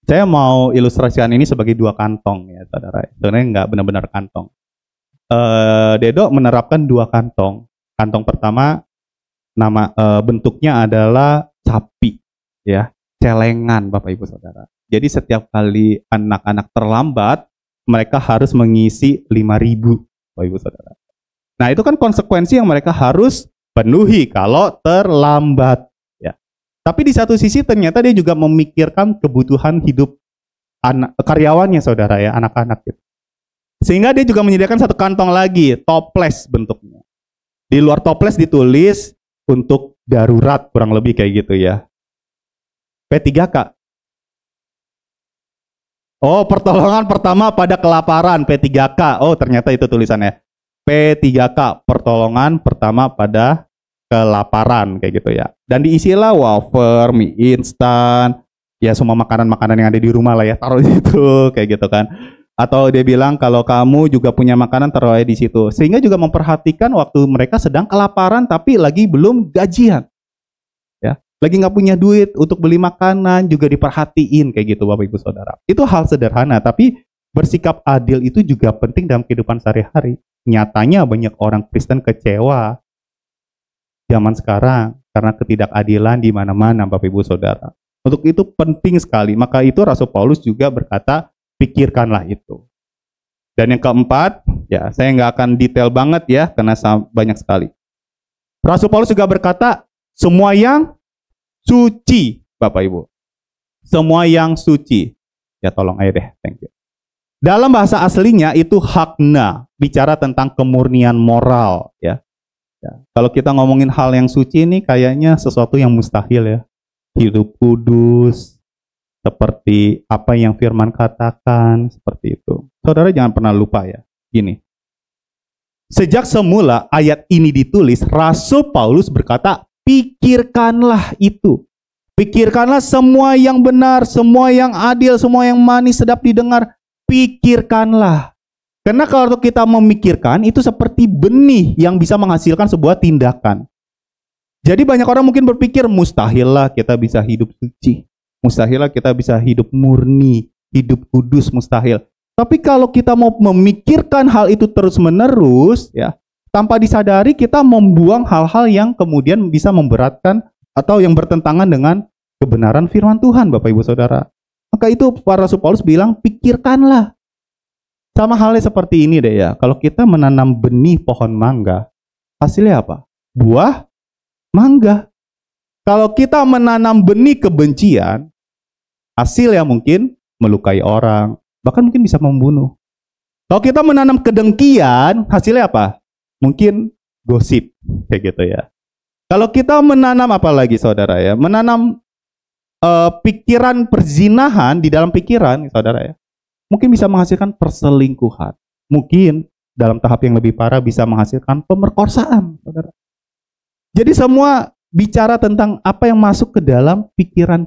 Saya mau ilustrasikan ini sebagai 2 kantong ya, saudara. Sebenarnya nggak benar-benar kantong. Dedo menerapkan 2 kantong. Kantong pertama bentuknya adalah sapi ya, celengan Bapak Ibu Saudara. Jadi setiap kali anak-anak terlambat, mereka harus mengisi 5.000 Bapak Ibu Saudara. Nah, itu kan konsekuensi yang mereka harus penuhi kalau terlambat ya. Tapi di satu sisi ternyata dia juga memikirkan kebutuhan hidup karyawannya Saudara ya, anak-anak gitu. Sehingga dia juga menyediakan 1 kantong lagi, toples bentuknya. Di luar toples ditulis untuk darurat, kurang lebih kayak gitu ya. P3K. Oh, pertolongan pertama pada kelaparan, P3K. Oh, ternyata itu tulisannya. P3K, pertolongan pertama pada kelaparan kayak gitu ya. Dan diisilah wafer, mie instan, ya semua makanan-makanan yang ada di rumah lah ya, taruh di situ kayak gitu kan. Atau dia bilang kalau kamu juga punya makanan taruh aja di situ. Sehingga juga memperhatikan waktu mereka sedang kelaparan tapi lagi belum gajian. Ya, lagi nggak punya duit untuk beli makanan juga diperhatiin kayak gitu Bapak Ibu Saudara. Itu hal sederhana tapi bersikap adil itu juga penting dalam kehidupan sehari-hari. Nyatanya banyak orang Kristen kecewa zaman sekarang karena ketidakadilan di mana-mana Bapak Ibu Saudara. Untuk itu penting sekali. Maka itu Rasul Paulus juga berkata, pikirkanlah itu. Dan yang keempat, ya saya nggak akan detail banget ya, karena banyak sekali. Rasul Paulus juga berkata, semua yang suci, Bapak Ibu. Semua yang suci. Ya tolong aja deh, thank you. Dalam bahasa aslinya itu hakna, bicara tentang kemurnian moral. Ya. Kalau kita ngomongin hal yang suci ini kayaknya sesuatu yang mustahil ya. Hidup kudus, seperti apa yang firman katakan, seperti itu. Saudara jangan pernah lupa ya, gini. Sejak semula ayat ini ditulis, Rasul Paulus berkata, pikirkanlah itu. Pikirkanlah semua yang benar, semua yang adil, semua yang manis, sedap didengar. Pikirkanlah. Karena kalau kita memikirkan, itu seperti benih yang bisa menghasilkan sebuah tindakan. Jadi banyak orang mungkin berpikir, mustahil lah kita bisa hidup suci. Mustahil lah kita bisa hidup murni, hidup kudus, mustahil. Tapi kalau kita mau memikirkan hal itu terus-menerus, ya, tanpa disadari kita membuang hal-hal yang kemudian bisa memberatkan atau yang bertentangan dengan kebenaran firman Tuhan, Bapak Ibu Saudara. Maka itu Rasul Paulus bilang, pikirkanlah. Sama halnya seperti ini deh ya. Kalau kita menanam benih pohon mangga, hasilnya apa? Buah mangga. Kalau kita menanam benih kebencian, hasilnya mungkin melukai orang, bahkan mungkin bisa membunuh. Kalau kita menanam kedengkian, hasilnya apa? Mungkin gosip, kayak gitu ya. Kalau kita menanam apa lagi saudara ya? Menanam pikiran perzinahan di dalam pikiran, saudara ya. Mungkin bisa menghasilkan perselingkuhan. Mungkin dalam tahap yang lebih parah bisa menghasilkan pemerkosaan, saudara. Jadi semua bicara tentang apa yang masuk ke dalam pikiran.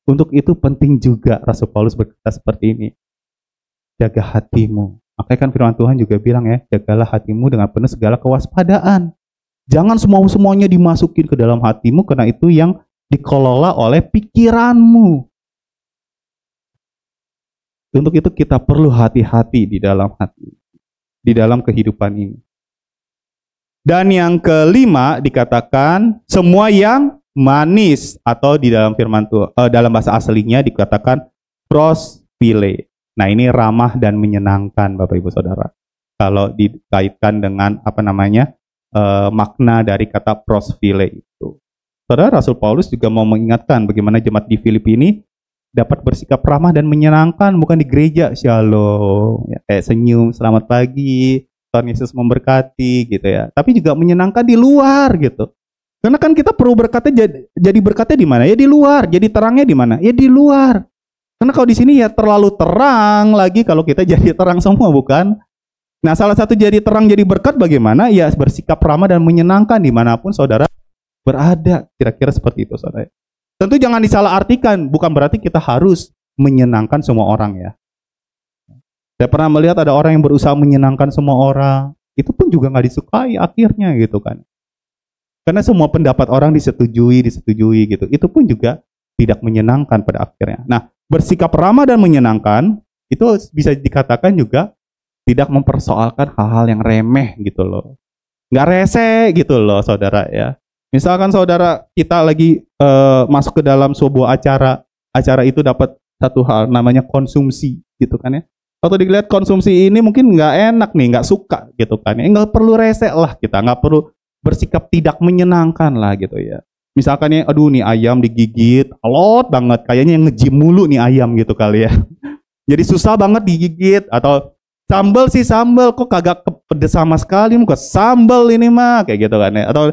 Untuk itu penting juga Rasul Paulus berkata seperti ini. Jaga hatimu. Makanya kan firman Tuhan juga bilang ya, jagalah hatimu dengan penuh segala kewaspadaan. Jangan semuanya dimasukin ke dalam hatimu, karena itu yang dikelola oleh pikiranmu. Untuk itu kita perlu hati-hati di dalam hati, di dalam kehidupan ini. Dan yang kelima dikatakan semua yang manis, atau di dalam firman Tuhan, dalam bahasa aslinya dikatakan prosphile. Nah, ini ramah dan menyenangkan, Bapak Ibu Saudara. Kalau dikaitkan dengan makna dari kata prosphile itu. Saudara, Rasul Paulus juga mau mengingatkan bagaimana jemaat di Filipi ini dapat bersikap ramah dan menyenangkan, bukan di gereja shalom, ya, kayak senyum, selamat pagi, Tuhan Yesus memberkati gitu ya. Tapi juga menyenangkan di luar gitu. Karena kan kita perlu berkatnya, jadi berkatnya di mana? Ya di luar. Jadi terangnya di mana? Ya di luar. Karena kalau di sini ya terlalu terang lagi kalau kita jadi terang semua, bukan? Nah, salah satu jadi terang, jadi berkat bagaimana? Ya bersikap ramah dan menyenangkan dimanapun saudara berada. Kira-kira seperti itu, saudara. Tentu jangan disalahartikan, bukan berarti kita harus menyenangkan semua orang ya. Saya pernah melihat ada orang yang berusaha menyenangkan semua orang, itu pun juga nggak disukai akhirnya gitu kan. Karena semua pendapat orang disetujui gitu. Itu pun juga tidak menyenangkan pada akhirnya. Nah, bersikap ramah dan menyenangkan itu bisa dikatakan juga tidak mempersoalkan hal-hal yang remeh gitu loh. Nggak rese gitu loh saudara ya. Misalkan saudara kita lagi masuk ke dalam sebuah acara itu dapat satu hal namanya konsumsi gitu kan ya. Waktu dilihat konsumsi ini mungkin nggak enak nih, nggak suka gitu kan ya. Nggak perlu rese lah kita, nggak perlu bersikap tidak menyenangkan lah gitu ya. Misalkan ya, aduh nih ayam digigit, alot banget, kayaknya yang ngejim mulu nih ayam gitu kali ya. Jadi susah banget digigit, atau sambal kok kagak pedes sama sekali, muka sambal ini mah kayak gitu kan ya. Atau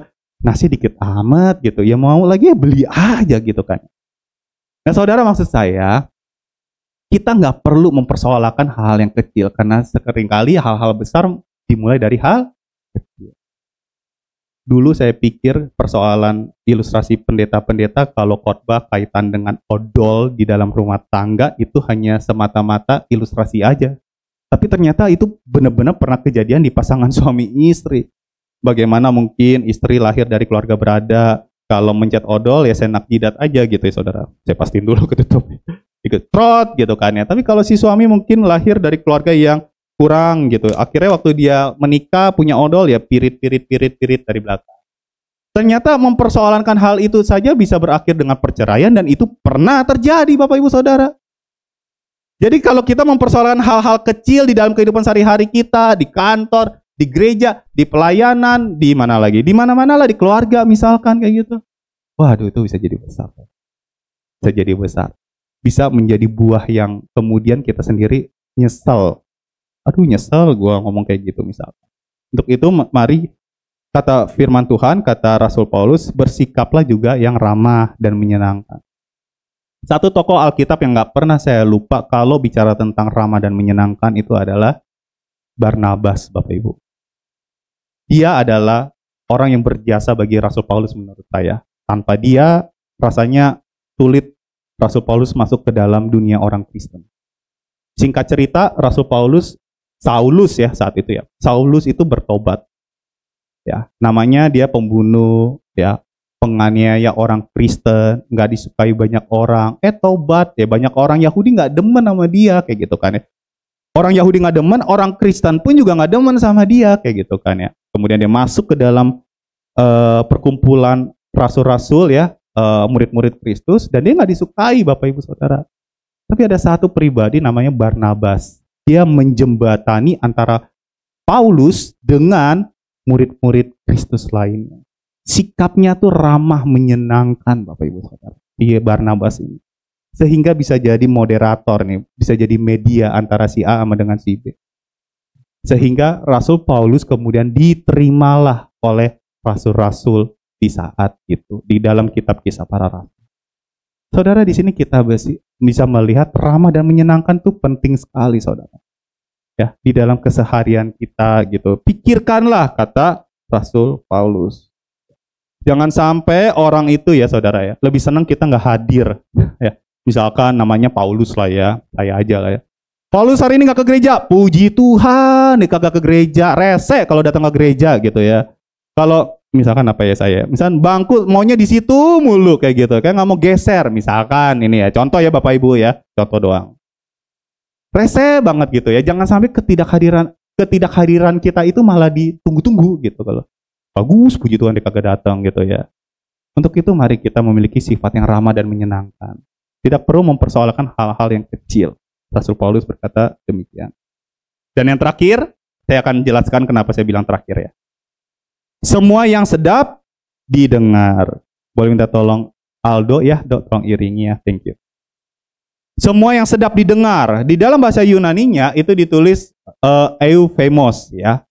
nasi dikit amat gitu, ya mau lagi ya beli aja gitu kan. Nah saudara, maksud saya kita nggak perlu mempersoalkan hal yang kecil, karena seringkali hal-hal besar dimulai dari hal kecil. Dulu saya pikir persoalan ilustrasi pendeta-pendeta kalau khotbah kaitan dengan odol di dalam rumah tangga itu hanya semata-mata ilustrasi aja. Tapi ternyata itu benar-benar pernah kejadian di pasangan suami istri. Bagaimana mungkin istri lahir dari keluarga berada, kalau mencet odol ya senak jidat aja gitu ya saudara. Saya pastiin dulu ketutup. Ikut trot gitu kan ya. Tapi kalau si suami mungkin lahir dari keluarga yang kurang gitu. Akhirnya waktu dia menikah punya odol ya pirit dari belakang. Ternyata mempersoalankan hal itu saja bisa berakhir dengan perceraian, dan itu pernah terjadi Bapak Ibu Saudara. Jadi kalau kita mempersoalkan hal-hal kecil di dalam kehidupan sehari-hari kita, di kantor, di gereja, di pelayanan, di mana lagi? Di mana-mana lah, di keluarga misalkan kayak gitu. Waduh, itu bisa jadi besar. Bisa jadi besar. Bisa menjadi buah yang kemudian kita sendiri nyesel. Aduh nyesel gue ngomong kayak gitu misalkan. Untuk itu mari kata firman Tuhan, kata Rasul Paulus, bersikaplah juga yang ramah dan menyenangkan. Satu tokoh Alkitab yang gak pernah saya lupa kalau bicara tentang ramah dan menyenangkan itu adalah Barnabas, Bapak Ibu. Dia adalah orang yang berjasa bagi Rasul Paulus menurut saya. Tanpa dia rasanya sulit Rasul Paulus masuk ke dalam dunia orang Kristen. Singkat cerita, Rasul Paulus Saulus ya saat itu ya. Saulus itu bertobat. Ya, namanya dia pembunuh, ya, penganiaya orang Kristen, nggak disukai banyak orang. Tobat ya, banyak orang Yahudi nggak demen sama dia kayak gitu kan ya. Orang Yahudi nggak demen, orang Kristen pun juga nggak demen sama dia kayak gitu kan ya. Kemudian dia masuk ke dalam perkumpulan rasul-rasul ya, murid-murid Kristus, dan dia nggak disukai Bapak Ibu Saudara. Tapi ada satu pribadi namanya Barnabas. Dia menjembatani antara Paulus dengan murid-murid Kristus lainnya. Sikapnya tuh ramah menyenangkan Bapak Ibu Saudara. Dia Barnabas ini. Sehingga bisa jadi moderator nih, bisa jadi media antara si A sama dengan si B. Sehingga Rasul Paulus kemudian diterimalah oleh rasul-rasul di saat itu, di dalam kitab Kisah Para Rasul. Saudara, di sini kita bisa melihat ramah dan menyenangkan tuh penting sekali, saudara. Ya, di dalam keseharian kita gitu. Pikirkanlah, kata Rasul Paulus. Jangan sampai orang itu ya, saudara ya, lebih senang kita nggak hadir. Ya, misalkan namanya Paulus lah ya, saya aja lah ya. Paulus hari ini nggak ke gereja, puji Tuhan, nih kagak ke gereja, rese kalau datang ke gereja gitu ya. Kalau misalkan apa ya saya, misalkan bangku maunya di situ mulu kayak gitu, kayak nggak mau geser, misalkan ini ya, contoh ya Bapak Ibu ya, contoh doang. Rese banget gitu ya, jangan sampai ketidakhadiran kita itu malah ditunggu-tunggu gitu kalau bagus, puji Tuhan dia kagak datang gitu ya. Untuk itu mari kita memiliki sifat yang ramah dan menyenangkan. Tidak perlu mempersoalkan hal-hal yang kecil. Rasul Paulus berkata demikian. Dan yang terakhir, saya akan jelaskan kenapa saya bilang terakhir ya. Semua yang sedap didengar. Boleh minta tolong Aldo ya, tolong iringi ya, thank you. Semua yang sedap didengar. Di dalam bahasa Yunaninya itu ditulis euphemos ya.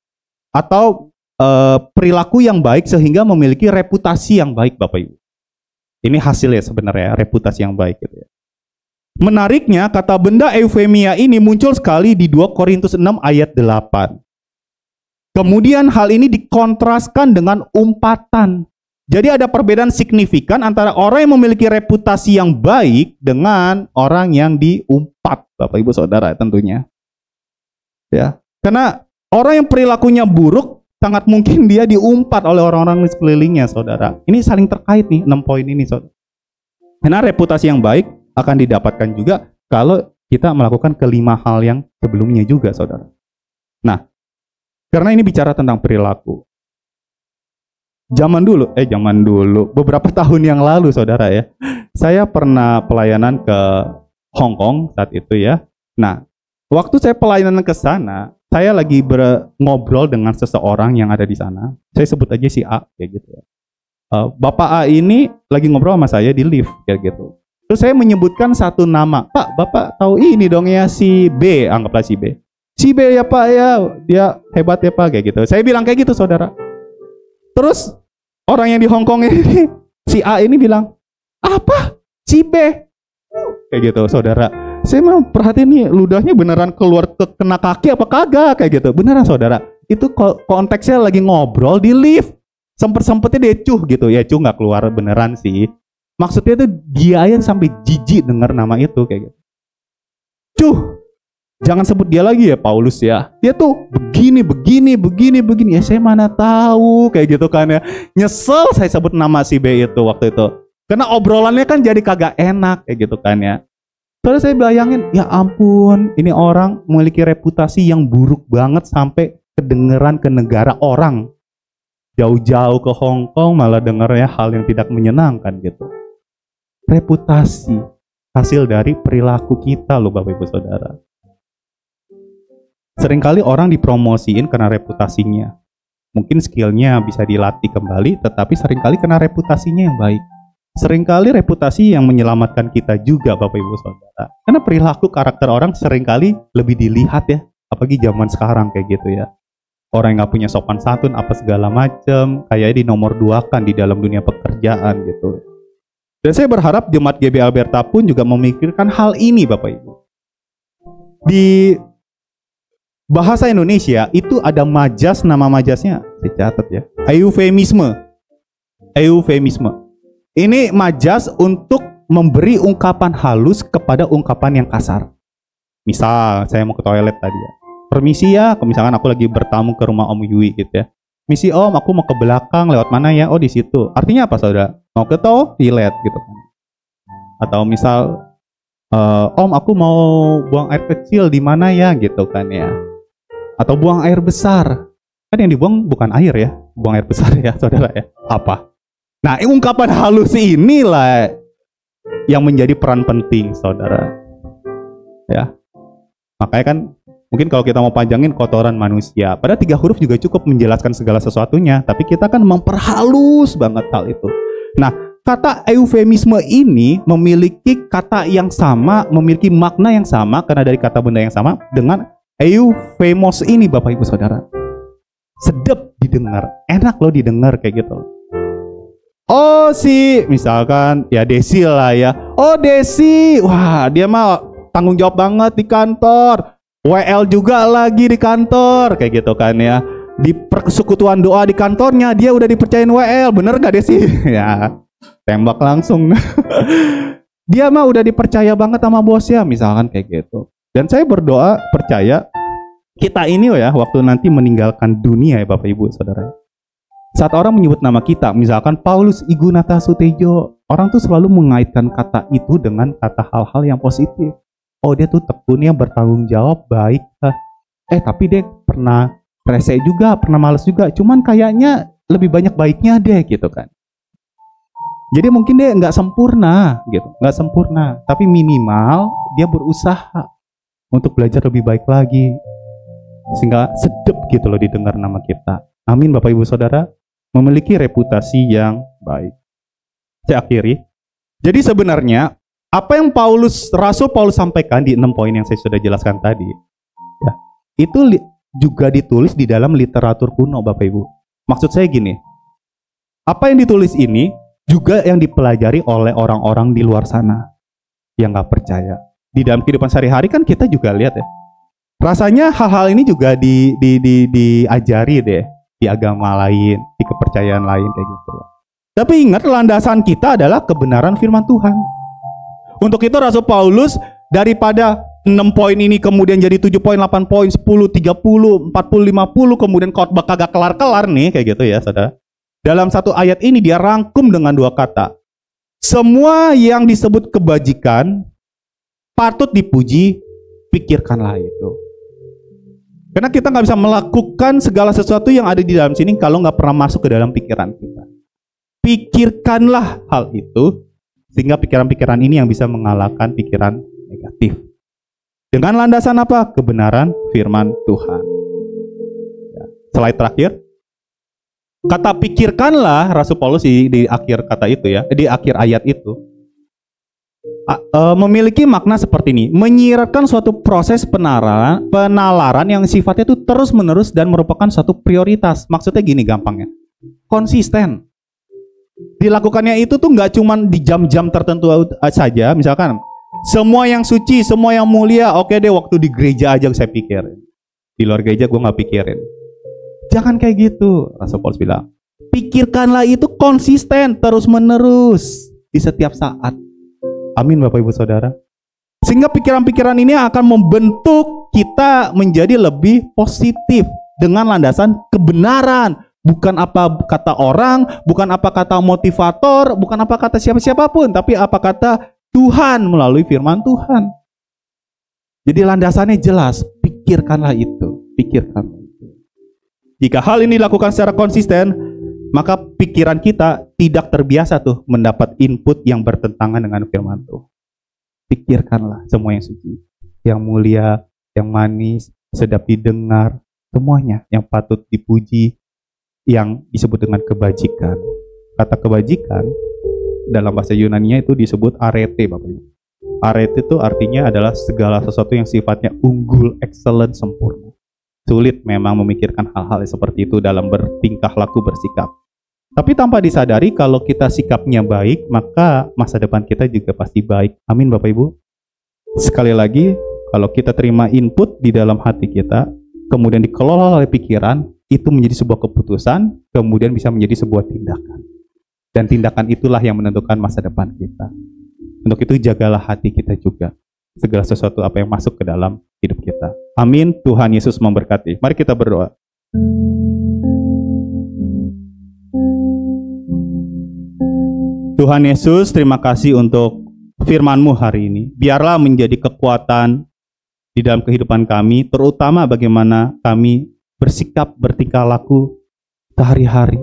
Atau perilaku yang baik sehingga memiliki reputasi yang baik Bapak Ibu. Ini hasilnya sebenarnya, reputasi yang baik gitu ya. Menariknya, kata benda eufemia ini muncul sekali di 2 Korintus 6 ayat 8. Kemudian hal ini dikontraskan dengan umpatan. Jadi ada perbedaan signifikan antara orang yang memiliki reputasi yang baik dengan orang yang diumpat, Bapak Ibu Saudara tentunya. Ya, karena orang yang perilakunya buruk sangat mungkin dia diumpat oleh orang-orang di sekelilingnya, saudara. Ini saling terkait nih, 6 poin ini, saudara. Karena reputasi yang baik akan didapatkan juga kalau kita melakukan kelima hal yang sebelumnya juga, saudara. Nah, karena ini bicara tentang perilaku. Zaman dulu, beberapa tahun yang lalu, saudara ya, saya pernah pelayanan ke Hong Kong saat itu ya. Nah, waktu saya pelayanan ke sana, saya lagi ngobrol dengan seseorang yang ada di sana. Saya sebut aja si A kayak gitu ya. Bapak A ini lagi ngobrol sama saya di lift kayak gitu. Terus saya menyebutkan satu nama. Pak, Bapak tahu ini dong ya si B, anggaplah si B. Si B ya Pak ya, dia hebat ya Pak kayak gitu. Saya bilang kayak gitu, saudara. Terus orang yang di Hong Kong ini, si A ini bilang, apa? Si B? Kayak gitu, saudara. Saya mau perhatiin nih, ludahnya beneran keluar kena kaki apa kagak kayak gitu. Beneran, saudara. Itu konteksnya lagi ngobrol di lift. Sempet-sempetnya dia cuh gitu. Ya cuh nggak keluar beneran sih. Maksudnya tuh dia aja sampai jijik denger nama itu kayak gitu. Cuh, jangan sebut dia lagi ya Paulus ya. Dia tuh begini. Ya saya mana tahu kayak gitu kan ya. Nyesel saya sebut nama si B itu waktu itu. Karena obrolannya kan jadi kagak enak kayak gitu kan ya. Terus saya bayangin, ya ampun, ini orang memiliki reputasi yang buruk banget sampai kedengeran ke negara orang. Jauh-jauh ke Hong Kong malah dengarnya hal yang tidak menyenangkan gitu. Reputasi, hasil dari perilaku kita loh Bapak Ibu Saudara. Seringkali orang dipromosiin karena reputasinya. Mungkin skillnya bisa dilatih kembali, tetapi seringkali karena reputasinya yang baik. Seringkali reputasi yang menyelamatkan kita juga Bapak Ibu Saudara. Karena perilaku karakter orang seringkali lebih dilihat ya. Apalagi zaman sekarang kayak gitu ya. Orang yang gak punya sopan santun apa segala macam, kayaknya di nomor 2 kan di dalam dunia pekerjaan gitu. Dan saya berharap Jemaat GB Alberta pun juga memikirkan hal ini Bapak Ibu. Di bahasa Indonesia itu ada majas, nama majasnya saya catat ya. Eufemisme. Ini majas untuk memberi ungkapan halus kepada ungkapan yang kasar. Misal, saya mau ke toilet tadi ya. permisi ya, misalkan aku lagi bertamu ke rumah Om Yui gitu ya. Misi Om, aku mau ke belakang, lewat mana ya? Oh di situ. Artinya apa saudara? Mau ke toilet gitu kan. Atau misal, Om aku mau buang air kecil di mana ya gitu kan ya. Atau buang air besar. Kan yang dibuang bukan air ya, buang air besar ya saudara ya. Apa? Nah ungkapan halus inilah yang menjadi peran penting saudara. Ya. Makanya kan mungkin kalau kita mau panjangin kotoran manusia, padahal 3 huruf juga cukup menjelaskan segala sesuatunya, tapi kita kan memperhalus banget hal itu. Nah, kata eufemisme ini memiliki kata yang sama, memiliki makna yang sama karena dari kata benda yang sama dengan eufemos ini Bapak Ibu Saudara. Sedap didengar, enak loh didengar kayak gitu. Oh si, misalkan ya Desi lah ya. Oh Desi, wah dia mah tanggung jawab banget di kantor. WL juga lagi di kantor kayak gitu kan ya. Di persekutuan doa di kantornya dia udah dipercayain WL, bener gak Desi? Ya tembak langsung. Dia mah udah dipercaya banget sama bosnya misalkan kayak gitu. Dan saya berdoa percaya kita ini ya waktu nanti meninggalkan dunia ya Bapak Ibu Saudara. Saat orang menyebut nama kita, misalkan Paulus Igunata Sutejo, orang tuh selalu mengaitkan kata itu dengan kata hal-hal yang positif. Oh dia tuh tekun ya, bertanggung jawab, baik. Tapi dia pernah rese juga, pernah males juga. Cuman kayaknya lebih banyak baiknya deh gitu kan. Jadi mungkin dia nggak sempurna gitu, nggak sempurna. Tapi minimal dia berusaha untuk belajar lebih baik lagi. Sehingga sedep gitu loh didengar nama kita. Amin Bapak Ibu Saudara. Memiliki reputasi yang baik. Saya akhiri. Jadi sebenarnya apa yang Rasul Paulus sampaikan di 6 poin yang saya sudah jelaskan tadi, ya, itu juga ditulis di dalam literatur kuno, Bapak Ibu. Maksud saya gini, apa yang ditulis ini juga yang dipelajari oleh orang-orang di luar sana yang nggak percaya. Di dalam kehidupan sehari-hari kan kita juga lihat ya, rasanya hal-hal ini juga diajari deh di agama lain, di kepercayaan lain kayak gitu ya. Tapi ingat, landasan kita adalah kebenaran firman Tuhan. Untuk itu Rasul Paulus daripada 6 poin ini kemudian jadi 7 poin, 8 poin, 10, 30, 40, 50, kemudian khotbah kagak kelar-kelar nih kayak gitu ya saudara. Dalam satu ayat ini dia rangkum dengan 2 kata. Semua yang disebut kebajikan patut dipuji, pikirkanlah itu. Karena kita nggak bisa melakukan segala sesuatu yang ada di dalam sini kalau nggak pernah masuk ke dalam pikiran kita. Pikirkanlah hal itu, sehingga pikiran-pikiran ini yang bisa mengalahkan pikiran negatif. Dengan landasan apa? Kebenaran firman Tuhan. Ya. Slide terakhir. Kata pikirkanlah, Rasul Paulus di akhir kata itu ya, di akhir ayat itu, memiliki makna seperti ini. Menyiratkan suatu proses penalaran yang sifatnya itu terus-menerus dan merupakan suatu prioritas. Maksudnya gini gampangnya. Konsisten. Dilakukannya itu tuh nggak cuma di jam-jam tertentu saja, misalkan semua yang suci, semua yang mulia, oke deh waktu di gereja aja saya pikirin, di luar gereja gue nggak pikirin. Jangan kayak gitu, Rasul Paulus bilang. Pikirkanlah itu konsisten, terus-menerus di setiap saat. Amin Bapak Ibu Saudara. Sehingga pikiran-pikiran ini akan membentuk kita menjadi lebih positif dengan landasan kebenaran. Bukan apa kata orang, bukan apa kata motivator, bukan apa kata siapa-siapapun, tapi apa kata Tuhan melalui firman Tuhan. Jadi landasannya jelas, pikirkanlah itu, pikirkanlah itu. Jika hal ini dilakukan secara konsisten, maka pikiran kita tidak terbiasa tuh mendapat input yang bertentangan dengan firman Tuhan. Pikirkanlah semua yang suci, yang mulia, yang manis, sedap didengar, semuanya yang patut dipuji, yang disebut dengan kebajikan. Kata kebajikan dalam bahasa Yunani-nya itu disebut arete, Bapak Ibu. Arete itu artinya adalah segala sesuatu yang sifatnya unggul, excellent, sempurna. Sulit memang memikirkan hal-hal seperti itu dalam bertingkah laku, bersikap. Tapi tanpa disadari kalau kita sikapnya baik, maka masa depan kita juga pasti baik. Amin Bapak Ibu. Sekali lagi, kalau kita terima input di dalam hati kita, kemudian dikelola oleh pikiran, itu menjadi sebuah keputusan, kemudian bisa menjadi sebuah tindakan. Dan tindakan itulah yang menentukan masa depan kita. Untuk itu jagalah hati kita juga. segala sesuatu apa yang masuk ke dalam hidup kita. Amin. Tuhan Yesus memberkati. Mari kita berdoa. Tuhan Yesus, terima kasih untuk firman-Mu hari ini. Biarlah menjadi kekuatan di dalam kehidupan kami, terutama bagaimana kami bersikap, bertingkah laku sehari-hari.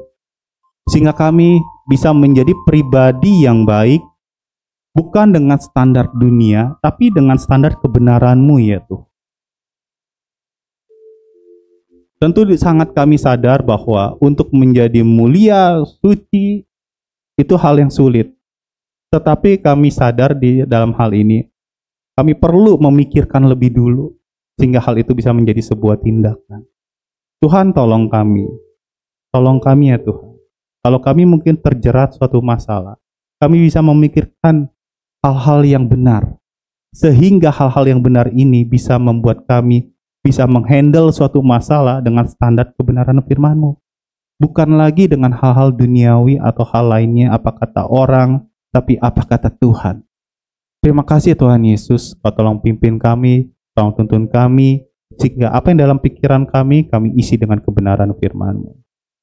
Sehingga kami bisa menjadi pribadi yang baik, bukan dengan standar dunia, tapi dengan standar kebenaran-Mu ya Tuhan. Tentu sangat kami sadar bahwa untuk menjadi mulia, suci, itu hal yang sulit. Tetapi kami sadar di dalam hal ini, kami perlu memikirkan lebih dulu, sehingga hal itu bisa menjadi sebuah tindakan. Tuhan tolong kami ya Tuhan. Kalau kami mungkin terjerat suatu masalah, kami bisa memikirkan hal-hal yang benar, sehingga hal-hal yang benar ini bisa membuat kami bisa menghandle suatu masalah dengan standar kebenaran firman-Mu. Bukan lagi dengan hal-hal duniawi atau hal lainnya, apa kata orang, tapi apa kata Tuhan. Terima kasih Tuhan Yesus, Kau tolong pimpin kami, tolong tuntun kami, sehingga apa yang dalam pikiran kami isi dengan kebenaran firman-Mu.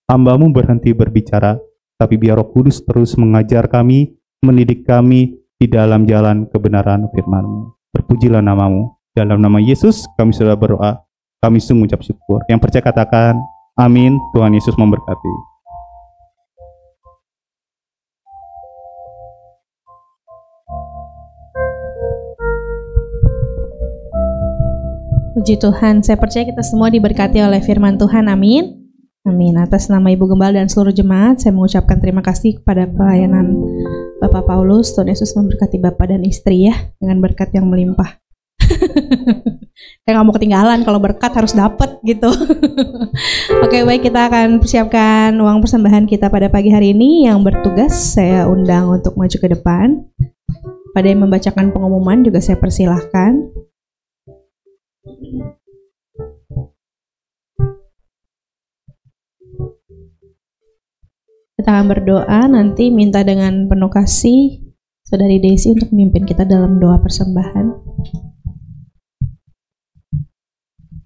Hamba-Mu berhenti berbicara, tapi biar Roh Kudus terus mengajar kami, mendidik kami di dalam jalan kebenaran firman-Mu. Terpujilah nama-Mu. Dalam nama Yesus kami sudah berdoa, kami sungguh ucap syukur. Yang percaya katakan, amin. Tuhan Yesus memberkati. Puji Tuhan, saya percaya kita semua diberkati oleh firman Tuhan, amin. Amin. Atas nama Ibu Gembala dan seluruh jemaat, saya mengucapkan terima kasih kepada pelayanan Bapak Paulus. Tuhan Yesus memberkati Bapak dan istri ya, dengan berkat yang melimpah. Saya nggak mau ketinggalan, kalau berkat harus dapat gitu. Oke, baik, kita akan persiapkan uang persembahan kita pada pagi hari ini. Yang bertugas saya undang untuk maju ke depan. Pada yang membacakan pengumuman juga saya persilahkan. Kita akan berdoa, nanti minta dengan penuh kasih Saudari Desi untuk memimpin kita dalam doa persembahan.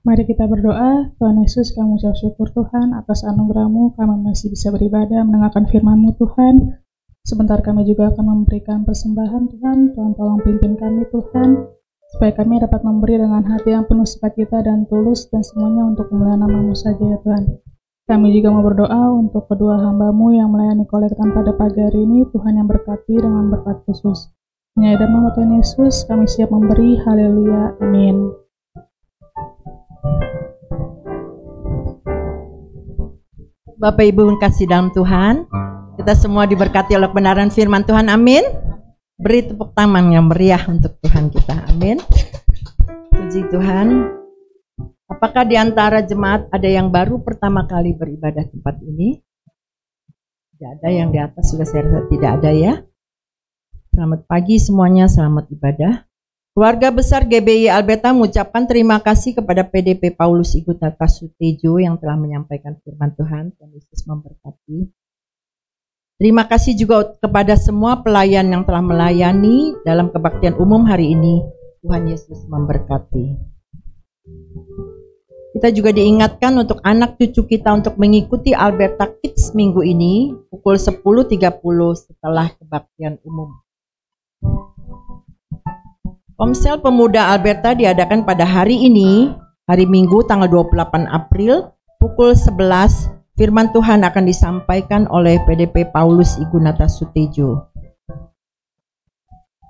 Mari kita berdoa. Tuhan Yesus, kami ucap syukur Tuhan atas anugerah-Mu, kami masih bisa beribadah, mendengarkan firman-Mu Tuhan. Sebentar kami juga akan memberikan persembahan Tuhan. Tuhan tolong pimpin kami Tuhan, supaya kami dapat memberi dengan hati yang penuh sukacita dan tulus, dan semuanya untuk kemuliaan nama-Mu saja ya Tuhan. Kami juga mau berdoa untuk kedua hamba-Mu yang melayani kolektan pada pagi hari ini, Tuhan yang berkati dengan berkat khusus. Hanya dalam nama Tuhan Yesus kami siap memberi. Haleluya, amin. Bapak Ibu kasih dalam Tuhan, kita semua diberkati oleh kebenaran firman Tuhan, amin. Beri tepuk tangan yang meriah untuk Tuhan kita, amin. Puji Tuhan. Apakah di antara jemaat ada yang baru pertama kali beribadah tempat ini? Tidak ada, yang di atas juga saya rasa tidak ada ya. Selamat pagi semuanya, selamat ibadah. Keluarga besar GBI Alberta mengucapkan terima kasih kepada PDP Paulus Igunata Sutejo yang telah menyampaikan firman Tuhan. Tuhan Yesus memberkati. Terima kasih juga kepada semua pelayan yang telah melayani dalam kebaktian umum hari ini. Tuhan Yesus memberkati. Kita juga diingatkan untuk anak cucu kita untuk mengikuti Alberta Kids minggu ini pukul 10.30 setelah kebaktian umum. Komsel Pemuda Alberta diadakan pada hari ini, hari Minggu tanggal 28 April, pukul 11, firman Tuhan akan disampaikan oleh PDP Paulus Igunata Sutejo.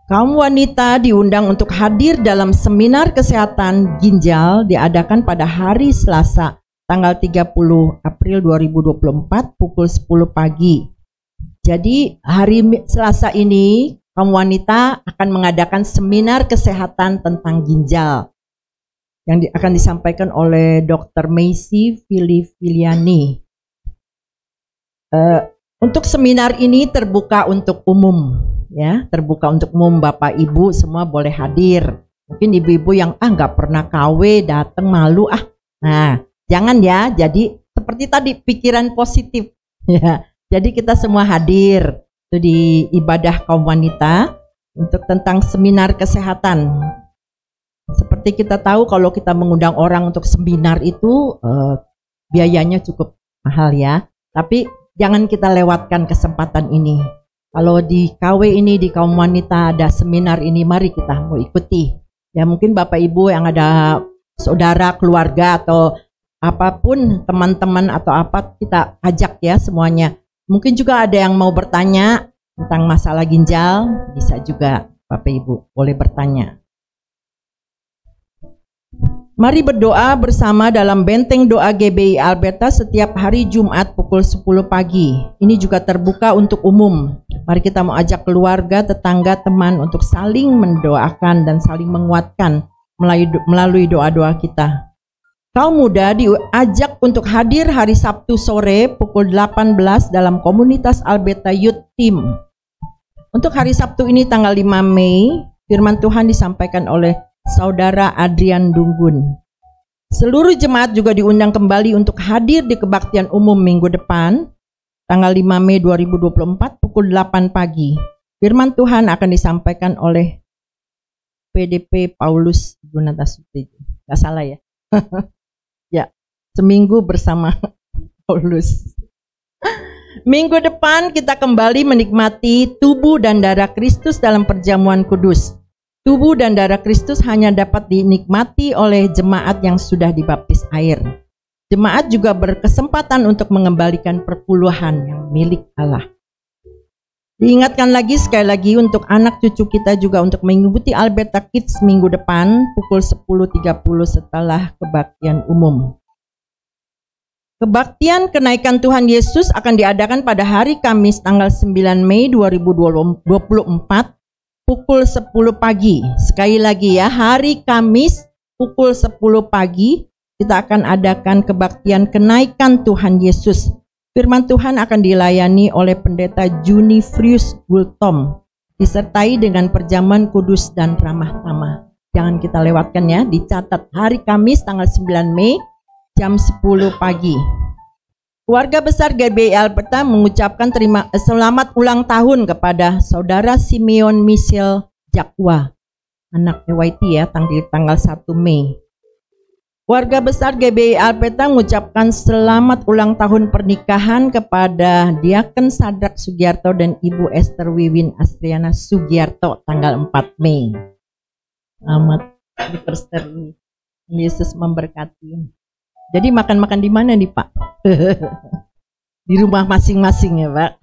Kaum wanita diundang untuk hadir dalam seminar kesehatan ginjal diadakan pada hari Selasa, tanggal 30 April 2024, pukul 10 pagi. Jadi hari Selasa ini, kaum wanita akan mengadakan seminar kesehatan tentang ginjal yang akan disampaikan oleh Dr. Macy Filiani. Untuk seminar ini terbuka untuk umum, ya, terbuka untuk umum. Bapak Ibu semua boleh hadir. Mungkin ibu-ibu yang nggak pernah KW datang malu Nah, jangan ya. Jadi seperti tadi pikiran positif, ya. Jadi kita semua hadir itu di ibadah kaum wanita untuk tentang seminar kesehatan. seperti kita tahu kalau kita mengundang orang untuk seminar itu biayanya cukup mahal ya. Tapi jangan kita lewatkan kesempatan ini. Kalau di KW ini, di kaum wanita ada seminar ini, mari kita mau ikuti. Ya mungkin Bapak Ibu yang ada saudara, keluarga atau apapun, teman-teman atau apa, kita ajak ya semuanya. Mungkin juga ada yang mau bertanya tentang masalah ginjal, bisa juga Bapak Ibu boleh bertanya. Mari berdoa bersama dalam benteng doa GBI Alberta setiap hari Jumat pukul 10 pagi. Ini juga terbuka untuk umum. Mari kita mau ajak keluarga, tetangga, teman untuk saling mendoakan dan saling menguatkan melalui doa-doa kita. Kaum muda diajak untuk hadir hari Sabtu sore pukul 18 dalam komunitas Alberta Youth Team. Untuk hari Sabtu ini tanggal 5 Mei, firman Tuhan disampaikan oleh Saudara Adrian Dunggun. Seluruh jemaat juga diundang kembali untuk hadir di kebaktian umum minggu depan, tanggal 5 Mei 2024 pukul 8 pagi. Firman Tuhan akan disampaikan oleh PDP Paulus Gunatasuti. Gak salah ya? Ya, seminggu bersama Paulus. Minggu depan kita kembali menikmati tubuh dan darah Kristus dalam perjamuan kudus. Tubuh dan darah Kristus hanya dapat dinikmati oleh jemaat yang sudah dibaptis air. Jemaat juga berkesempatan untuk mengembalikan perpuluhan yang milik Allah. Diingatkan lagi sekali lagi untuk anak cucu kita juga untuk mengikuti Alberta Kids minggu depan pukul 10.30 setelah kebaktian umum. Kebaktian kenaikan Tuhan Yesus akan diadakan pada hari Kamis tanggal 9 Mei 2024 pukul 10 pagi. Sekali lagi ya, hari Kamis pukul 10 pagi kita akan adakan kebaktian kenaikan Tuhan Yesus. Firman Tuhan akan dilayani oleh Pendeta Junifrius Gultom, disertai dengan perjamuan kudus dan ramah tamah. Jangan kita lewatkan ya, dicatat hari Kamis tanggal 9 Mei jam 10 pagi. Keluarga besar GBI Alberta mengucapkan selamat ulang tahun kepada Saudara Simeon Michel Jakwa, anak EYT ya, tanggal 1 Mei. Keluarga besar GBI Alberta mengucapkan selamat ulang tahun pernikahan kepada Diaken Sadrak Sugiarto dan Ibu Esther Wiwin Astriana Sugiarto tanggal 4 Mei. Selamat anniversary. Yesus memberkati. Jadi makan-makan di mana nih Pak? Di rumah masing-masing ya Pak.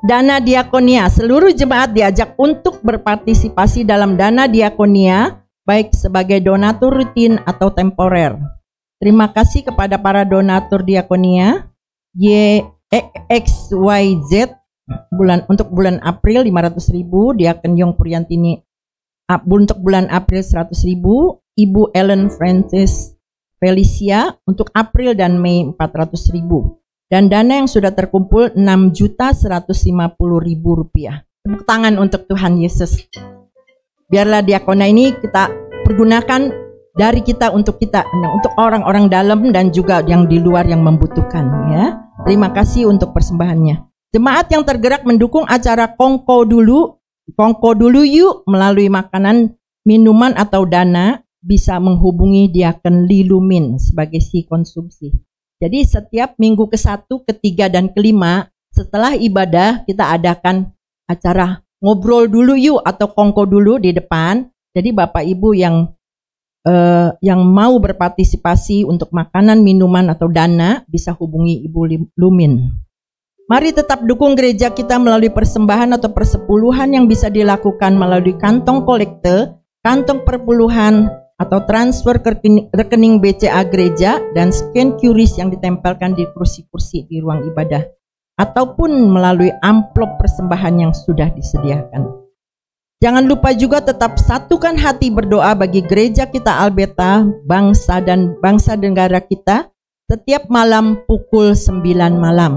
Dana diakonia, seluruh jemaat diajak untuk berpartisipasi dalam dana diakonia, baik sebagai donatur rutin atau temporer. Terima kasih kepada para donatur diakonia YXYZ untuk bulan April 500.000, Diaken Yong Puriantini untuk bulan April 100.000, Ibu Ellen Francis Felicia untuk April dan Mei 400.000, dan dana yang sudah terkumpul 6.150.000 rupiah. Tepuk tangan untuk Tuhan Yesus. Biarlah diakona ini kita pergunakan dari kita untuk orang-orang dalam dan juga yang di luar yang membutuhkan ya. Terima kasih untuk persembahannya. Jemaat yang tergerak mendukung acara Kongko dulu yuk melalui makanan, minuman atau dana bisa menghubungi Diaken Lilumin sebagai si konsumsi. Jadi setiap minggu ke-1, ke-3 dan ke-5 setelah ibadah kita adakan acara ngobrol dulu yuk atau kongko dulu di depan. Jadi Bapak Ibu yang mau berpartisipasi untuk makanan, minuman atau dana bisa hubungi Ibu Lumin. Mari tetap dukung gereja kita melalui persembahan atau persepuluhan yang bisa dilakukan melalui kantong kolekte, kantong perpuluhan, atau transfer ke rekening BCA gereja dan scan QRIS yang ditempelkan di kursi-kursi di ruang ibadah, ataupun melalui amplop persembahan yang sudah disediakan. Jangan lupa juga tetap satukan hati berdoa bagi gereja kita Alberta, bangsa negara kita setiap malam pukul 9 malam.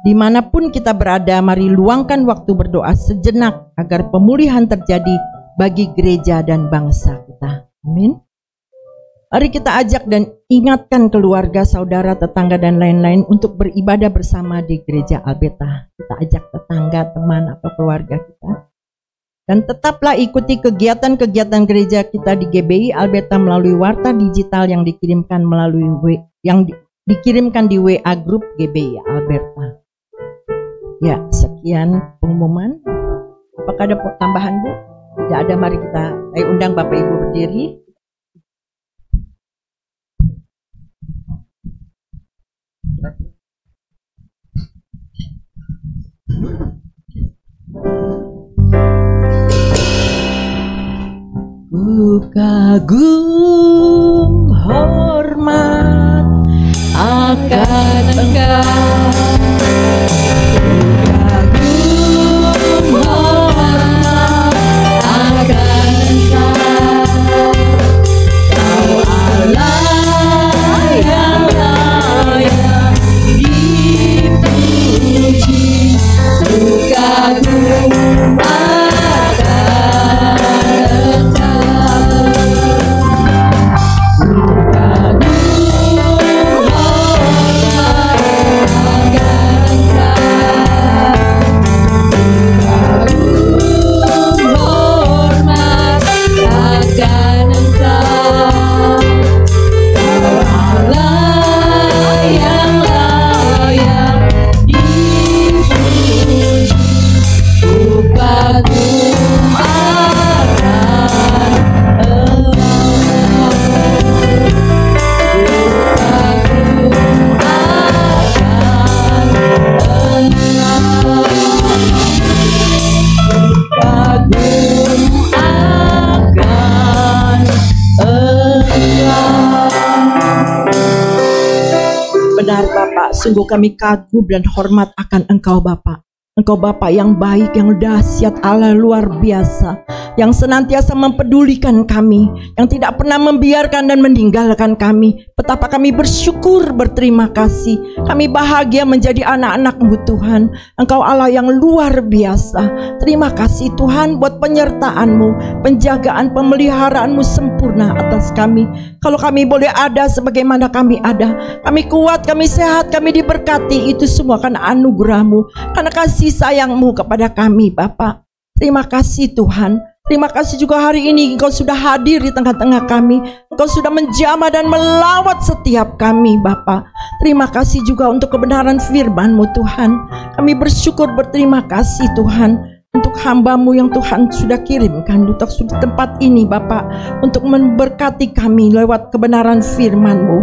Dimanapun kita berada, mari luangkan waktu berdoa sejenak agar pemulihan terjadi bagi gereja dan bangsa kita. Amin. Mari kita ajak dan ingatkan keluarga, saudara, tetangga, dan lain-lain untuk beribadah bersama di gereja Alberta. Kita ajak tetangga, teman, atau keluarga kita. Dan tetaplah ikuti kegiatan-kegiatan gereja kita di GBI Alberta melalui warta digital yang dikirimkan dikirimkan di WA Group GBI Alberta. Ya, sekian pengumuman. Apakah ada tambahan, Bu? Tidak ada, mari kita undang Bapak Ibu berdiri. Ku kagum hormat akan Engkau, ku kagum hormat akan Engkau, Kau Allah yang layak dipuji. Ku kagum sungguh kami kagum dan hormat akan Engkau Bapa. Engkau Bapa yang baik, yang dahsyat, Allah luar biasa, yang senantiasa mempedulikan kami, yang tidak pernah membiarkan dan meninggalkan kami. Betapa kami bersyukur, berterima kasih. Kami bahagia menjadi anak-anak-Mu Tuhan. Engkau Allah yang luar biasa. Terima kasih Tuhan buat penyertaan-Mu, penjagaan, pemeliharaan-Mu sempurna atas kami. Kalau kami boleh ada sebagaimana kami ada, kami kuat, kami sehat, kami diberkati, itu semua karena anugerah-Mu, karena kasih sayang-Mu kepada kami Bapa. Terima kasih Tuhan. Terima kasih juga hari ini Engkau sudah hadir di tengah-tengah kami. Engkau sudah menjamah dan melawat setiap kami Bapa. Terima kasih juga untuk kebenaran firman-Mu Tuhan. Kami bersyukur, berterima kasih Tuhan untuk hamba-Mu yang Tuhan sudah kirimkan untuk tempat ini Bapa, untuk memberkati kami lewat kebenaran firman-Mu.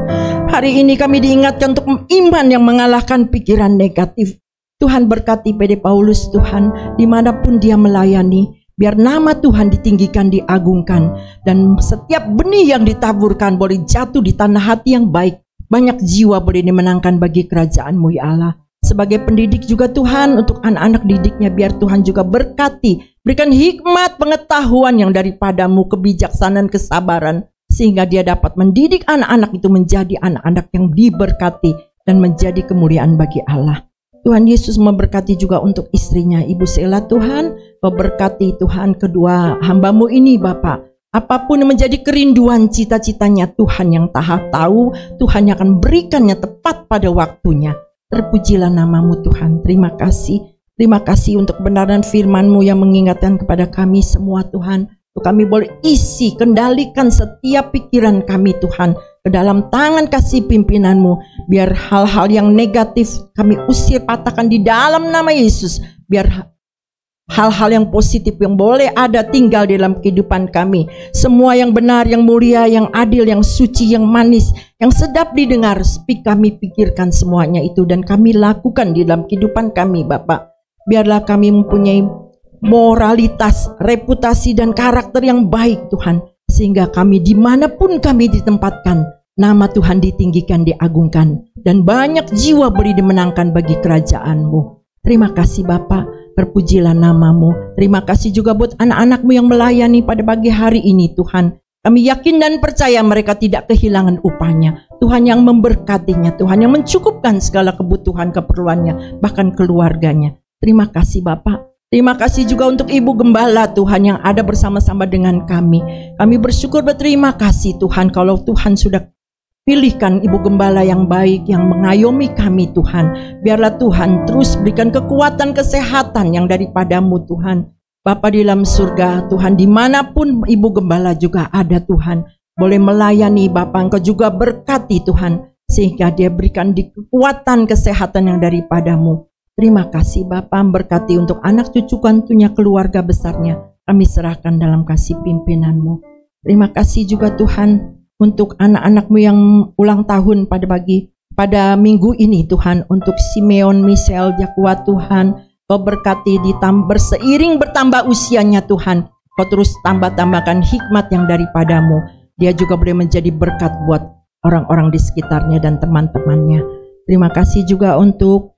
Hari ini kami diingatkan untuk iman yang mengalahkan pikiran negatif. Tuhan berkati PD Paulus Tuhan, dimanapun dia melayani, biar nama Tuhan ditinggikan, diagungkan, dan setiap benih yang ditaburkan boleh jatuh di tanah hati yang baik. Banyak jiwa boleh dimenangkan bagi kerajaan-Mu ya Allah. Sebagai pendidik juga Tuhan, untuk anak-anak didiknya biar Tuhan juga berkati, berikan hikmat, pengetahuan yang daripada-Mu, kebijaksanaan, kesabaran, sehingga dia dapat mendidik anak-anak itu menjadi anak-anak yang diberkati dan menjadi kemuliaan bagi Allah. Tuhan Yesus memberkati juga untuk istrinya Ibu Sela Tuhan. Memberkati Tuhan kedua hamba-Mu ini Bapak. Apapun yang menjadi kerinduan cita-citanya, Tuhan yang tahu, Tuhan yang akan berikannya tepat pada waktunya. Terpujilah nama-Mu Tuhan. Terima kasih. Terima kasih untuk kebenaran firman-Mu yang mengingatkan kepada kami semua Tuhan. Untuk kami boleh isi, kendalikan setiap pikiran kami Tuhan ke dalam tangan kasih pimpinan-Mu. Biar hal-hal yang negatif kami usir, patahkan di dalam nama Yesus. Biar hal-hal yang positif yang boleh ada tinggal di dalam kehidupan kami. Semua yang benar, yang mulia, yang adil, yang suci, yang manis, yang sedap didengar, kami pikirkan semuanya itu dan kami lakukan di dalam kehidupan kami Bapak. Biarlah kami mempunyai moralitas, reputasi dan karakter yang baik Tuhan, sehingga kami dimanapun kami ditempatkan, nama Tuhan ditinggikan, diagungkan, dan banyak jiwa boleh dimenangkan bagi kerajaan-Mu. Terima kasih Bapak, terpujilah nama-Mu. Terima kasih juga buat anak-anak-Mu yang melayani pada pagi hari ini Tuhan. Kami yakin dan percaya mereka tidak kehilangan upahnya. Tuhan yang memberkatinya, Tuhan yang mencukupkan segala kebutuhan keperluannya, bahkan keluarganya. Terima kasih Bapak. Terima kasih juga untuk Ibu Gembala Tuhan yang ada bersama-sama dengan kami. Kami bersyukur, berterima kasih Tuhan kalau Tuhan sudah pilihkan Ibu Gembala yang baik, yang mengayomi kami Tuhan. Biarlah Tuhan terus berikan kekuatan, kesehatan yang daripada-Mu Tuhan. Bapa di dalam surga, Tuhan, dimanapun Ibu Gembala juga ada, Tuhan, boleh melayani Bapa. Engkau juga berkati, Tuhan, sehingga dia berikan kekuatan kesehatan yang daripadamu. Terima kasih Bapa, berkati untuk anak cucu kantunya, keluarga besarnya, kami serahkan dalam kasih pimpinanmu. Terima kasih juga Tuhan untuk anak-anakmu yang ulang tahun pada minggu ini, Tuhan, untuk Simeon, Michelle, Jakwa, Tuhan, Kau berkati seiring bertambah usianya, Tuhan, Kau terus tambahkan hikmat yang daripadamu. Dia juga boleh menjadi berkat buat orang-orang di sekitarnya dan teman-temannya. Terima kasih juga untuk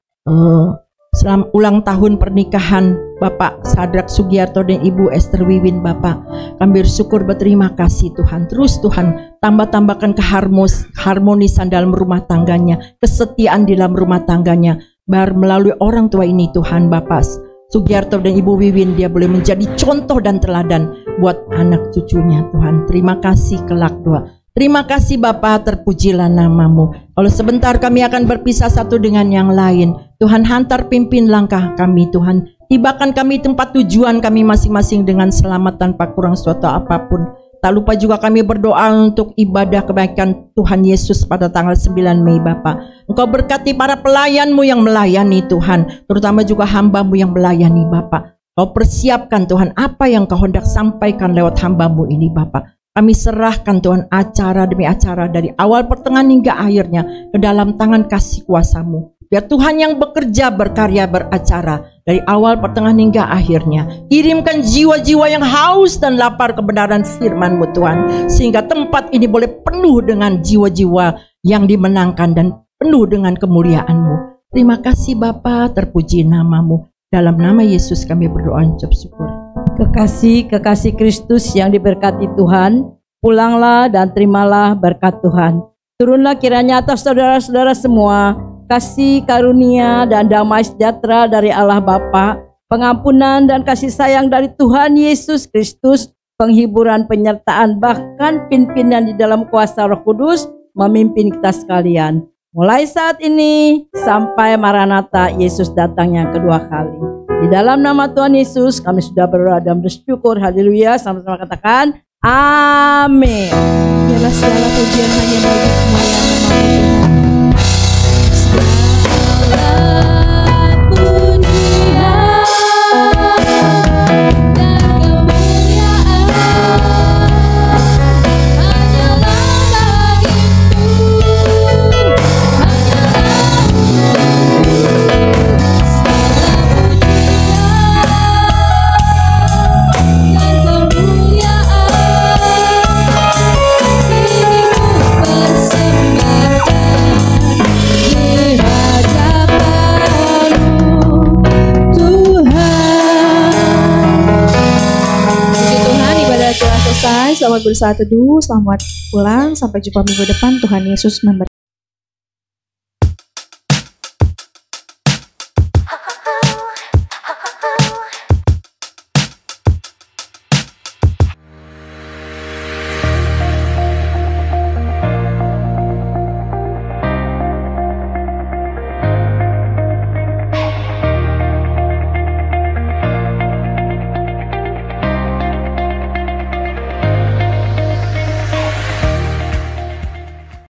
selamat ulang tahun pernikahan Bapak Sadrak Sugiarto dan Ibu Esther Wiwin, Bapak. Kami bersyukur, berterima kasih Tuhan. Terus Tuhan tambahkan keharmonisan dalam rumah tangganya, kesetiaan di dalam rumah tangganya. Melalui orang tua ini Tuhan, Bapak Sugiarto dan Ibu Wiwin, dia boleh menjadi contoh dan teladan buat anak cucunya, Tuhan. Terima kasih kelak doa. Terima kasih Bapa, terpujilah namamu. Kalau sebentar kami akan berpisah satu dengan yang lain, Tuhan hantar pimpin langkah kami, Tuhan. Tibakan kami tempat tujuan kami masing-masing dengan selamat tanpa kurang suatu apapun. Tak lupa juga kami berdoa untuk ibadah kebaikan Tuhan Yesus pada tanggal 9 Mei, Bapa. Engkau berkati para pelayanmu yang melayani, Tuhan, terutama juga hambamu yang melayani, Bapa. Kau persiapkan Tuhan apa yang Kau hendak sampaikan lewat hambamu ini, Bapa. Kami serahkan Tuhan acara demi acara dari awal pertengahan hingga akhirnya ke dalam tangan kasih kuasa-Mu. Biar Tuhan yang bekerja, berkarya, beracara dari awal pertengahan hingga akhirnya. Kirimkan jiwa-jiwa yang haus dan lapar kebenaran firman-Mu, Tuhan, sehingga tempat ini boleh penuh dengan jiwa-jiwa yang dimenangkan dan penuh dengan kemuliaan-Mu. Terima kasih Bapa, terpuji namamu. Dalam nama Yesus kami berdoa ucap syukur. Kekasih Kristus yang diberkati Tuhan, pulanglah dan terimalah berkat Tuhan. Turunlah kiranya atas saudara-saudara semua kasih karunia dan damai sejahtera dari Allah Bapa, pengampunan dan kasih sayang dari Tuhan Yesus Kristus, penghiburan, penyertaan, bahkan pimpinan di dalam kuasa Roh Kudus memimpin kita sekalian. Mulai saat ini sampai Maranatha, Yesus datang yang kedua kali. Di dalam nama Tuhan Yesus kami sudah berdoa dan bersyukur. Haleluya. Sama-sama katakan amin. Biarlah segala pujian hanya bagi kemuliaan nama Selamat bersaat teduh, selamat pulang, sampai jumpa minggu depan. Tuhan Yesus memberkati.